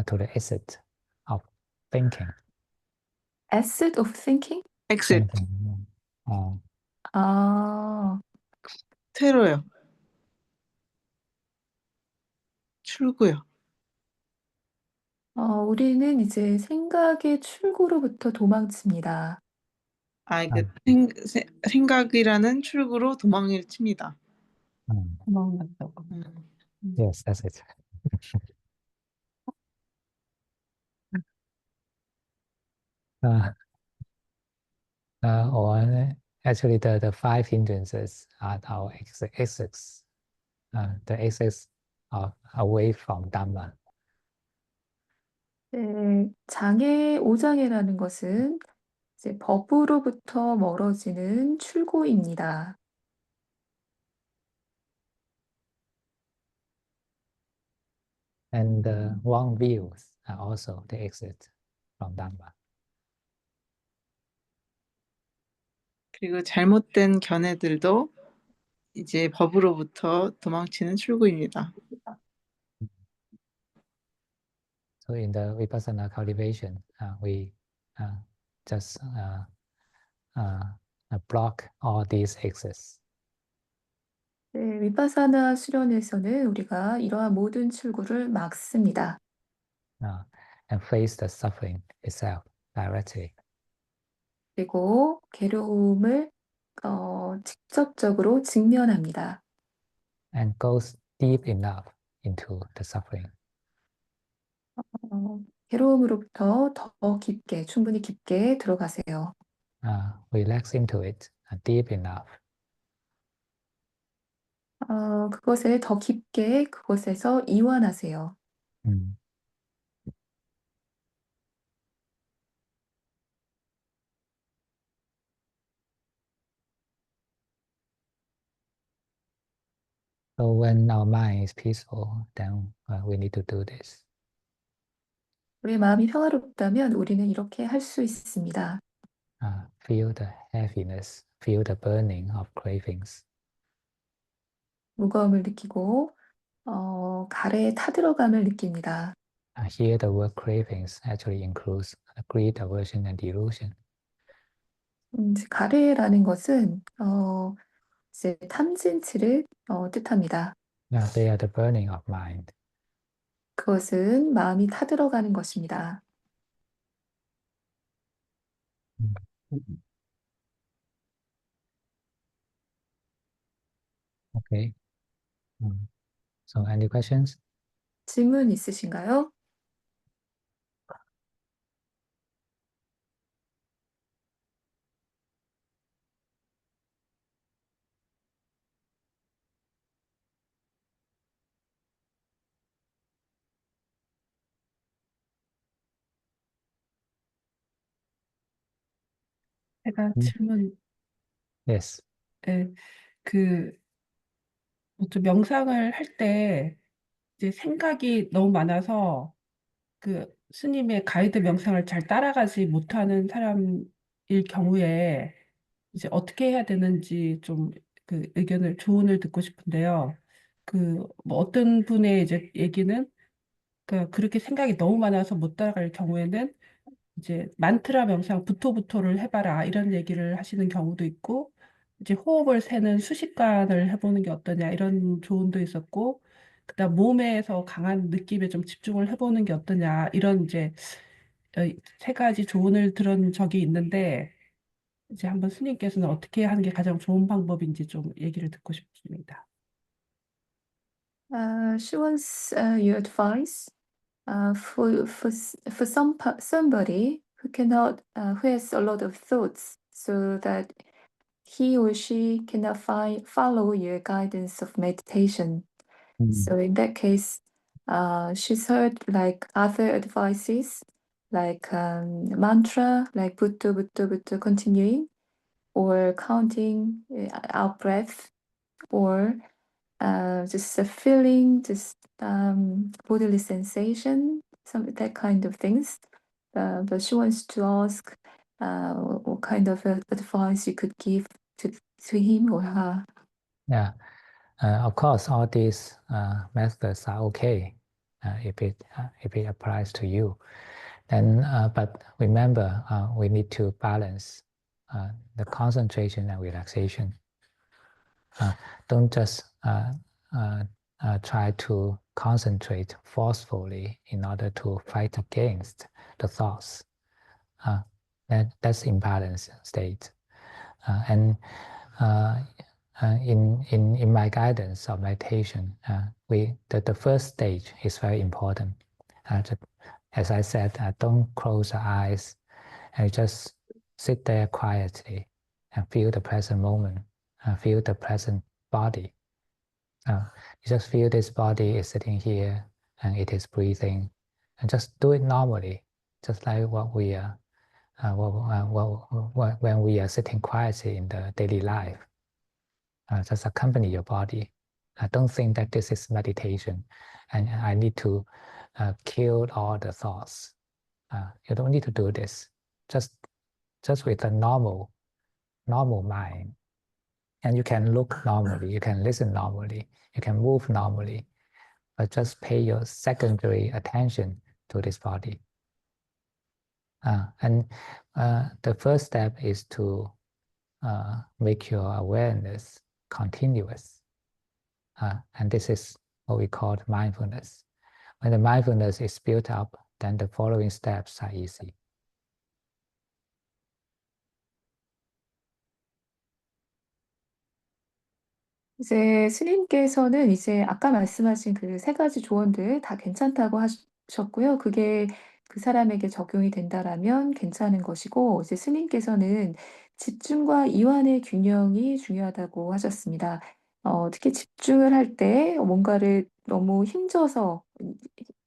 to the exit of thinking. Acid of thinking? exit. thinking. 아, 퇴로요. 출구요. 우리는 이제 생각의 출구로부터 도망칩니다. 이게 생각이라는 출구로 도망을 칩니다. 도망간다고. Yes, that's it. Or actually, the five hindrances are our exits. The exits are away from Dhamma. 네, 장애, 오장애라는 것은 이제 법으로부터 멀어지는 출구입니다. And the wrong views are also the exit from Dhamma. 그리고 잘못된 견해들도 이제 법으로부터 도망치는 출구입니다. So in the Vipassana cultivation, we just block all these exits. 네, 위파사나 수련에서는 우리가 이러한 모든 출구를 막습니다. And face the suffering itself directly. 그리고 괴로움을 직접적으로 직면합니다. And goes deep enough into the suffering. 괴로움으로부터 더 깊게, 충분히 깊게 들어가세요. Relax into it deep enough. 그것에 더 깊게 그것에서 이완하세요. So when our mind is peaceful, then we need to do this. 우리의 마음이 평화롭다면 우리는 이렇게 할 수 있습니다. Feel the heaviness, feel the burning of cravings. 무거움을 느끼고 가래에 타들어감을 느낍니다. Here the word cravings actually includes greed, aversion, and delusion. 가래라는 것은 이제 탐진치를 뜻합니다. They are the burning of mind. 그것은 마음이 타들어가는 것입니다. Okay. So any questions? 질문 있으신가요? 제가 질문, Yes. 예, 그, 좀 명상을 할 때, 이제 생각이 너무 많아서, 그, 스님의 가이드 명상을 잘 따라가지 못하는 사람일 경우에, 이제 어떻게 해야 되는지 좀 그 의견을, 조언을 듣고 싶은데요. 뭐 어떤 분의 이제 얘기는, 그렇게 생각이 너무 많아서 못 따라갈 경우에는, 이제 만트라 명상 부토부토를 해봐라 이런 얘기를 하시는 경우도 있고 이제 호흡을 세는 수식관을 해보는 게 어떠냐 이런 조언도 있었고 그다음 몸에서 강한 느낌에 좀 집중을 해보는 게 어떠냐 이런 이제 세 가지 조언을 들은 적이 있는데 이제 한번 스님께서는 어떻게 하는 게 가장 좋은 방법인지 좀 얘기를 듣고 싶습니다. She wants your advice for somebody who cannot who has a lot of thoughts, so that he or she cannot follow your guidance of meditation. So in that case, she's heard like other advices, like mantra, like Buttu Buttu Buttu continuing, or counting out breath, or just a feeling, just bodily sensation, some that kind of things. But she wants to ask what kind of advice you could give to him or her. Yeah. Of course, all these methods are okay if it applies to you. Then, but remember, we need to balance the concentration and relaxation. Don't just try to concentrate forcefully in order to fight against the thoughts. That's imbalance state. And in my guidance of meditation, the first stage is very important. As I said, don't close the eyes and just sit there quietly and feel the present moment, feel the present body. You just feel this body is sitting here and it is breathing, and just do it normally, just like what we are when we are sitting quietly in the daily life. Just accompany your body. Don't think that this is meditation and I need to kill all the thoughts. You don't need to do this. Just with a normal mind. And you can look normally, you can listen normally, you can move normally, but just pay your secondary attention to this body. And the first step is to make your awareness continuous. And this is what we call mindfulness. When the mindfulness is built up, then the following steps are easy. 이제 스님께서는 이제 아까 말씀하신 그 세 가지 조언들 다 괜찮다고 하셨고요. 그게 그 사람에게 적용이 된다라면 괜찮은 것이고, 이제 스님께서는 집중과 이완의 균형이 중요하다고 하셨습니다. 특히 집중을 할 때 뭔가를 너무 힘줘서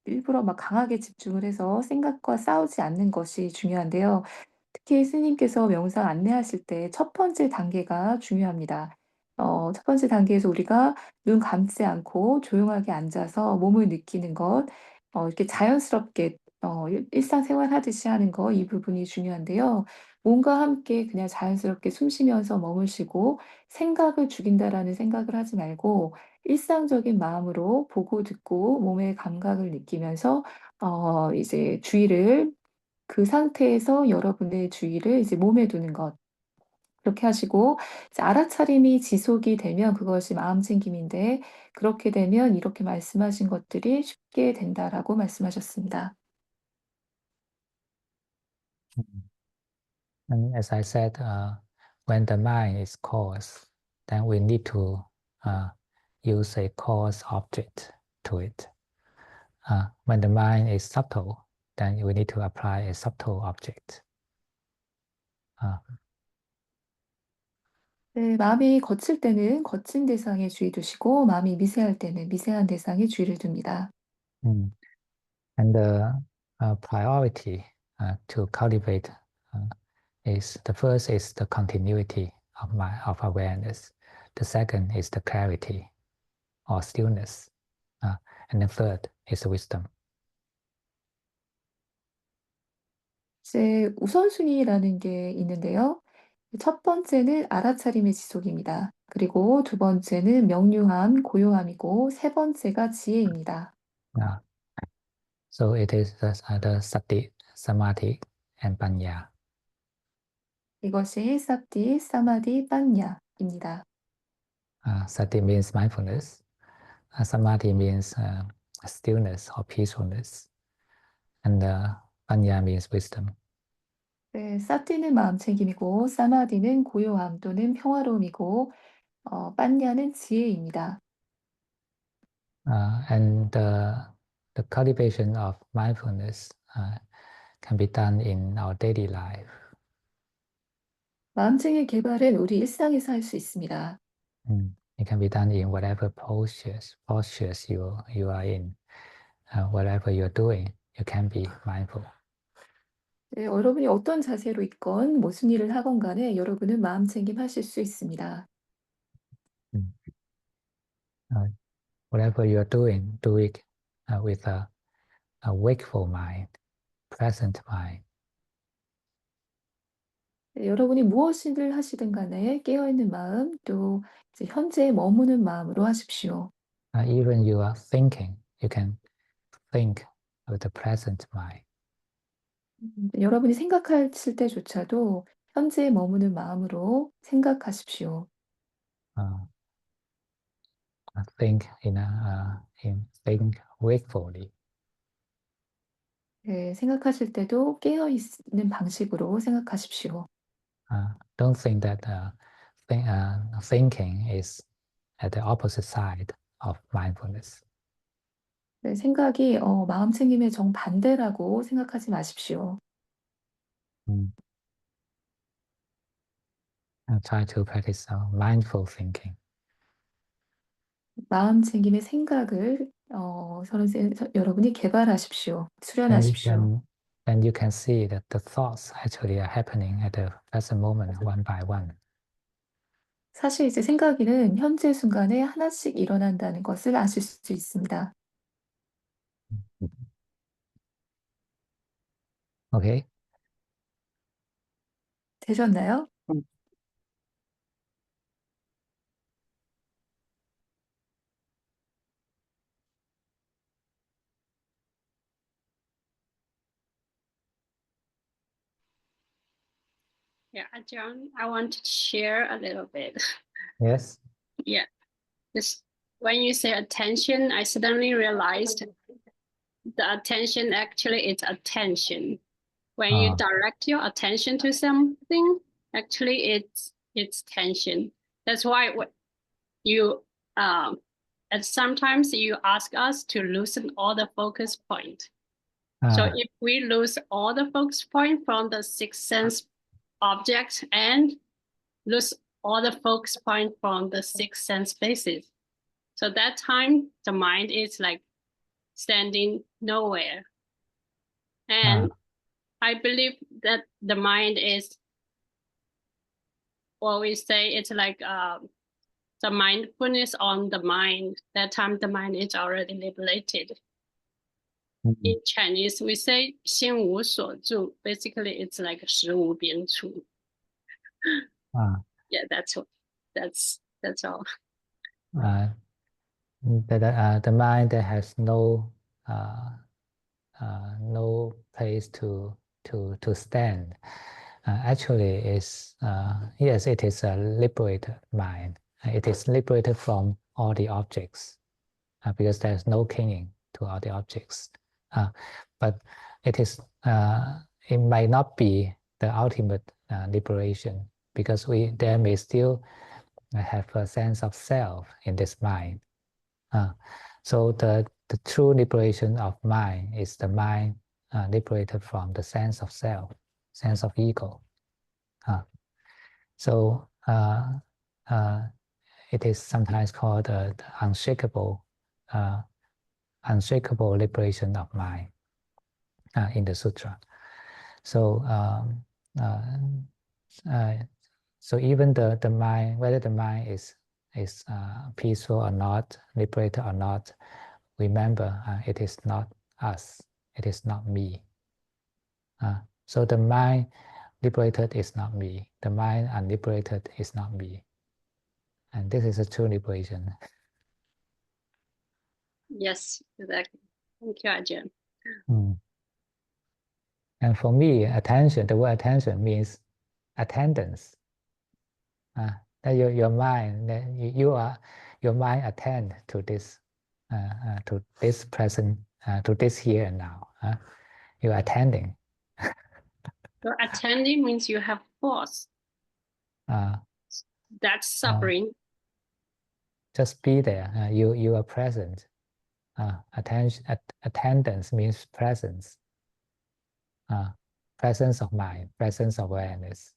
일부러 막 강하게 집중을 해서 생각과 싸우지 않는 것이 중요한데요. 특히 스님께서 명상 안내하실 때 첫 번째 단계가 중요합니다. 첫 번째 단계에서 우리가 눈 감지 않고 조용하게 앉아서 몸을 느끼는 것, 이렇게 자연스럽게 일상생활 하듯이 하는 거, 이 부분이 중요한데요. 몸과 함께 그냥 자연스럽게 숨 쉬면서 머무시고 생각을 죽인다라는 생각을 하지 말고 일상적인 마음으로 보고 듣고 몸의 감각을 느끼면서 이제 주의를 그 상태에서 여러분의 주의를 이제 몸에 두는 것. 그렇게 하시고 이제 알아차림이 지속이 되면 그것이 마음챙김인데, 그렇게 되면 이렇게 말씀하신 것들이 쉽게 된다라고 말씀하셨습니다. And as I said, when the mind is coarse, then we need to use a coarse object to it. When the mind is subtle, then we need to apply a subtle object. 네, 마음이 거칠 때는 거친 대상에 주의 두시고 마음이 미세할 때는 미세한 대상에 주의를 둡니다. And the priority to cultivate is the first is the continuity of awareness. The second is the clarity or stillness. And the third is wisdom. 이제 우선순위라는 게 있는데요. 첫 번째는 알아차림의 지속입니다. 그리고 두 번째는 명료함, 고요함이고 세 번째가 지혜입니다. So it is the sati, samadhi, and panya. 이것이 사티, 사마디, 빠냐입니다. Sati means mindfulness. Samadhi means stillness or peacefulness. And panya means wisdom. 네, 사티는 마음챙김이고 사마디는 고요함 또는 평화로움이고 빠냐는 지혜입니다. And the cultivation of mindfulness can be done in our daily life. 마음챙의 개발은 우리 일상에서 할 수 있습니다. It can be done in whatever postures you are in. Whatever you're doing, you can be mindful. 네, 여러분이 어떤 자세로 있건 무슨 일을 하건 간에 여러분은 마음챙김 하실 수 있습니다. Whatever you're doing, do it with a wakeful mind, present mind. 네, 여러분이 무엇을 하시든 간에 깨어있는 마음, 또 이제 현재에 머무는 마음으로 하십시오. Even you are thinking, you can think with the present mind. 여러분이 생각하실 때조차도 현재에 머무는 마음으로 생각하십시오. Think think wakefully. 네, 생각하실 때도 깨어 있는 방식으로 생각하십시오. Don't think that thinking is at the opposite side of mindfulness. 네, 생각이 마음 챙김의 정반대라고 생각하지 마십시오. And try to practice mindful thinking. 마음 챙김의 생각을 여러분이 개발하십시오. 수련하십시오. Then you can see that the thoughts actually are happening at the present moment, one by one. 사실 이제 생각에는 현재 순간에 하나씩 일어난다는 것을 아실 수 있습니다. Okay. 되셨나요? Yeah, John, I want to share a little bit. Yes. Yeah, this when you say attention, I suddenly realized the attention actually is attention. When you direct your attention to something, actually it's tension. That's why what you and sometimes you ask us to loosen all the focus point. So if we lose all the focus point from the sixth sense object and lose all the focus point from the sixth sense basis, so that time the mind is like standing nowhere. And I believe that the mind is what we say it's like the mindfulness on the mind. That time the mind is already liberated. In Chinese, we say 心无所住. Basically, it's like 识无边处. Yeah, that's all. The mind that has no no place to stand actually is yes, it is a liberated mind. It is liberated from all the objects because there is no clinging to all the objects. But it might not be the ultimate liberation because there may still have a sense of self in this mind. So the true liberation of mind is the mind liberated from the sense of self, sense of ego. So it is sometimes called the unshakable liberation of mind in the sutra. So so even the mind, whether the mind is peaceful or not, liberated or not, remember it is not us, it is not me. So the mind liberated is not me, the mind unliberated is not me. And this is a true liberation. Yes, exactly. Thank you, Ajahn. And for me, attention, the word attention means attendance. That your mind, your mind attend to this present, to this here and now. You're attending. So attending means you have force. That's suffering. Just be there. You are present. Attendance means presence. Presence of mind, presence of awareness.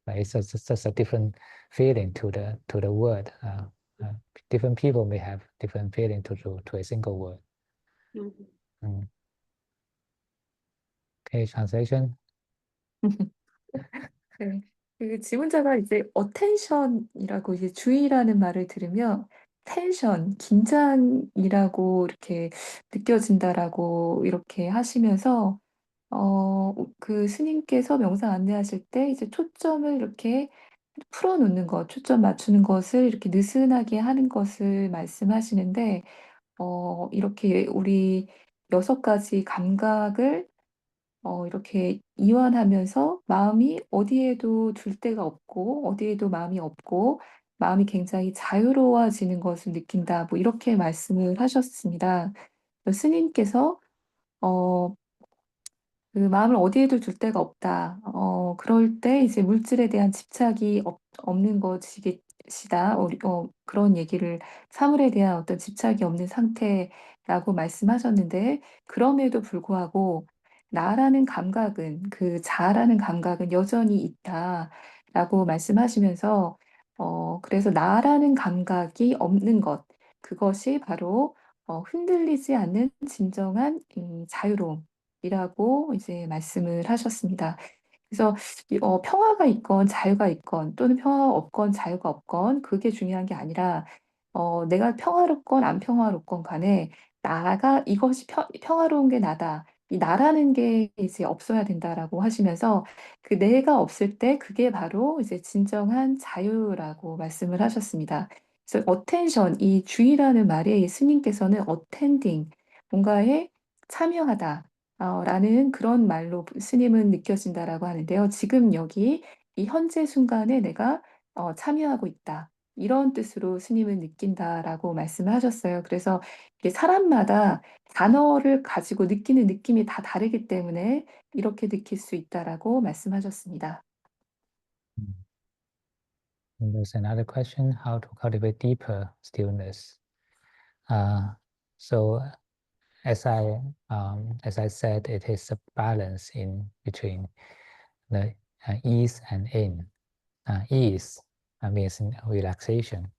It's just a different feeling to the word. Different people may have different feeling to a single word. Okay, translation. 네. 그 지문자가 이제 attention이라고 이제 주의라는 말을 들으면 텐션, 긴장이라고 이렇게 느껴진다라고 이렇게 하시면서 그 스님께서 명상 안내하실 때 이제 초점을 이렇게 풀어 놓는 것, 초점 맞추는 것을 이렇게 느슨하게 하는 것을 말씀하시는데 이렇게 우리 6가지 감각을 이렇게 이완하면서 마음이 어디에도 둘 데가 없고 어디에도 마음이 없고 마음이 굉장히 자유로워지는 것을 느낀다. 뭐 이렇게 말씀을 하셨습니다. 스님께서 그 마음을 어디에도 둘 데가 없다. 그럴 때 이제 물질에 대한 집착이 없는 것이다. 그런 얘기를 사물에 대한 어떤 집착이 없는 상태라고 말씀하셨는데 그럼에도 불구하고 나라는 감각은 그 자라는 감각은 여전히 있다라고 말씀하시면서 그래서 나라는 감각이 없는 것 그것이 바로 흔들리지 않는 진정한 자유로움. 이라고 이제 말씀을 하셨습니다. 그래서 평화가 있건 자유가 있건 또는 평화가 없건 자유가 없건 그게 중요한 게 아니라 내가 평화롭건 안 평화롭건 간에 나가 이것이 평화로운 게 나다. 이 나라는 게 이제 없어야 된다라고 하시면서 그 내가 없을 때 그게 바로 이제 진정한 자유라고 말씀을 하셨습니다. 그래서 어텐션, 이 주의라는 말에 스님께서는 어텐딩, 뭔가에 참여하다. 라는 그런 말로 스님은 느껴진다라고 하는데요. 지금 여기 이 현재 순간에 내가 참여하고 있다. 이런 뜻으로 스님은 느낀다라고 말씀을 하셨어요. 그래서 이게 사람마다 단어를 가지고 느끼는 느낌이 다 다르기 때문에 이렇게 느낄 수 있다라고 말씀하셨습니다. And there's another question: how to cultivate deeper stillness? So as I said, it is a balance in between the ease and in. Ease means relaxation,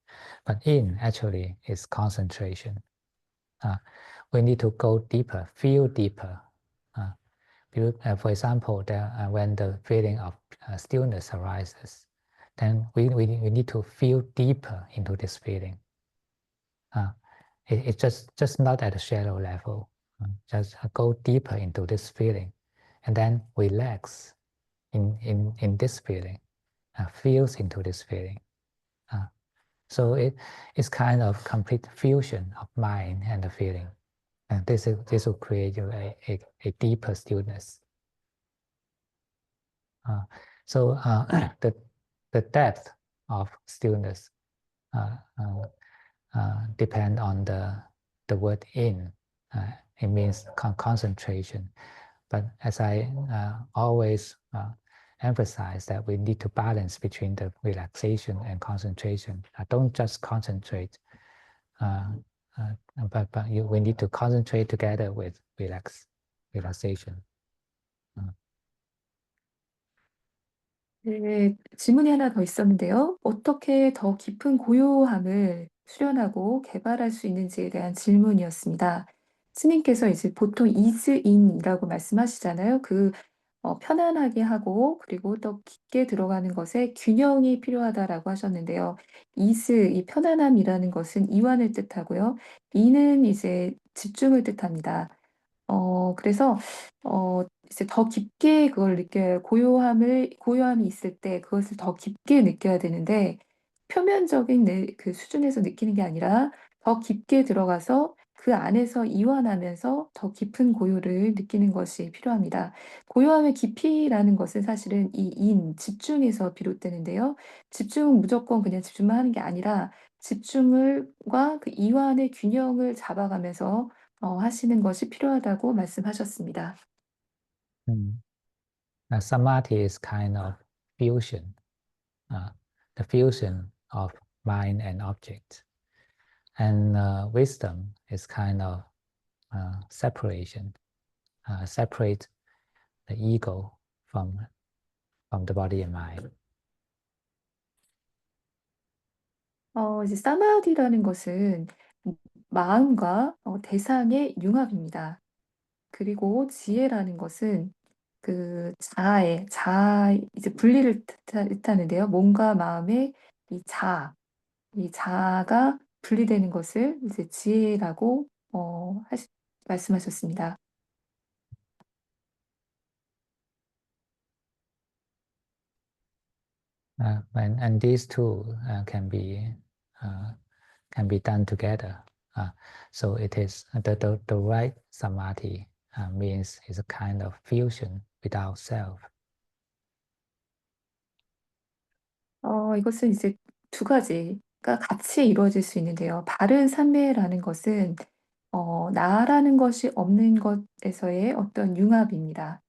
but in actually is concentration. We need to go deeper, feel deeper. For example, when the feeling of stillness arises, then we need to feel deeper into this feeling. It's just not at a shallow level. Just go deeper into this feeling, and then relax in this feeling, feels into this feeling. So it's kind of complete fusion of mind and the feeling, and this will create a deeper stillness. So the depth of stillness depend on the word in. It means concentration. But as I always emphasize that we need to balance between the relaxation and concentration. Don't just concentrate, but we need to concentrate together with relaxation. 네, 질문이 하나 더 있었는데요. 어떻게 더 깊은 고요함을 수련하고 개발할 수 있는지에 대한 질문이었습니다. 스님께서 이제 보통 ease in이라고 말씀하시잖아요. 편안하게 하고 그리고 더 깊게 들어가는 것에 균형이 필요하다라고 하셨는데요. ease, 이 편안함이라는 것은 이완을 뜻하고요. in은 이제 집중을 뜻합니다. 그래서 이제 더 깊게 그걸 느껴요. 고요함이 있을 때 그것을 더 깊게 느껴야 되는데 표면적인 그 수준에서 느끼는 게 아니라 더 깊게 들어가서 그 안에서 이완하면서 더 깊은 고요를 느끼는 것이 필요합니다. 고요함의 깊이라는 것은 사실은 집중에서 비롯되는데요. 집중은 무조건 그냥 집중만 하는 게 아니라 집중과 그 이완의 균형을 잡아가면서 하시는 것이 필요하다고 말씀하셨습니다. Samadhi is kind of fusion, the fusion of mind and object. And wisdom is kind of separation, separate the ego from the body and mind. 이제 사마디라는 것은 마음과 대상의 융합입니다. 그리고 지혜라는 것은 그 이제 분리를 뜻하는데요. 몸과 마음의 이 자아가 분리되는 것을 이제 지혜라고 말씀하셨습니다. And these two can be done together. So it is the right samadhi means it's a kind of fusion without self. 이것은 이제 두 가지가 같이 이루어질 수 있는데요. 바른 삼매라는 것은 나라는 것이 없는 것에서의 어떤 융합입니다.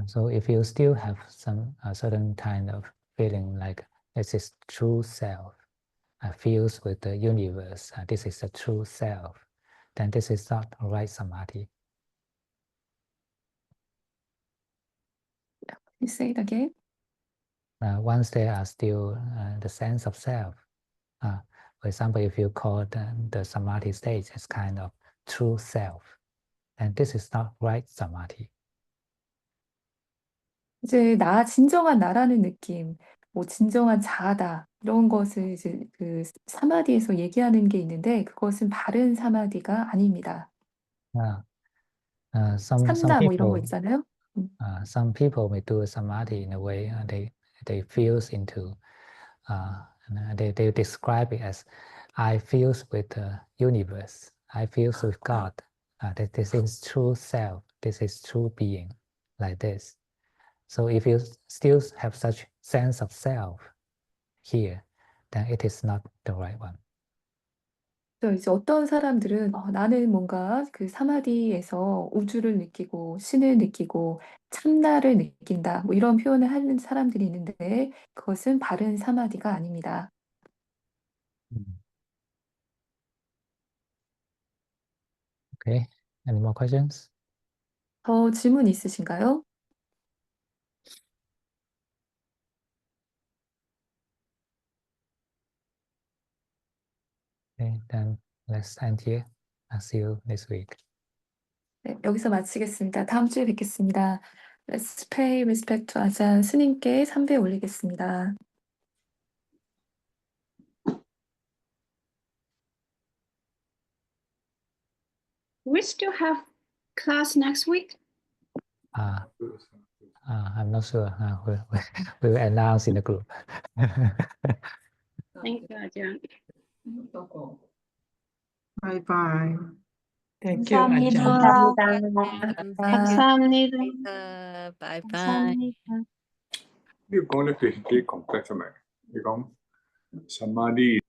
So if you still have some certain kind of feeling like this is true self, fused with the universe, this is the true self, then this is not right samadhi. You say it again. Once there are still the sense of self, for example, if you call the samadhi stage as kind of true self, then this is not right samadhi. 이제 진정한 나라는 느낌, 뭐 진정한 자아다 이런 것을 이제 그 사마디에서 얘기하는 게 있는데 그것은 바른 사마디가 아닙니다. Some 참나 뭐 이런 거 people 있잖아요. some people may do a samadhi in a way they fuse into they describe it as I fuse with the universe, I fuse with God, that this is true self, this is true being, like this. So if you still have such sense of self here, then it is not the right one. 그래서 이제 어떤 사람들은 나는 뭔가 그 사마디에서 우주를 느끼고 신을 느끼고 참나를 느낀다 뭐 이런 표현을 하는 사람들이 있는데 그것은 바른 사마디가 아닙니다. Okay, any more questions? 더 질문 있으신가요? Okay, then let's end here. I'll see you next week. 네, 여기서 마치겠습니다. 다음 주에 뵙겠습니다. Let's pay respect to 아잔 스님께 삼배 올리겠습니다. We still have class next week. I'm not sure. We will announce in the group. Thank you, Ajahn. Bye bye. Thank you, Ajahn. 감사합니다. Bye bye. 감사합니다. 呢個講得幾 complex 係咪？你講 samadhi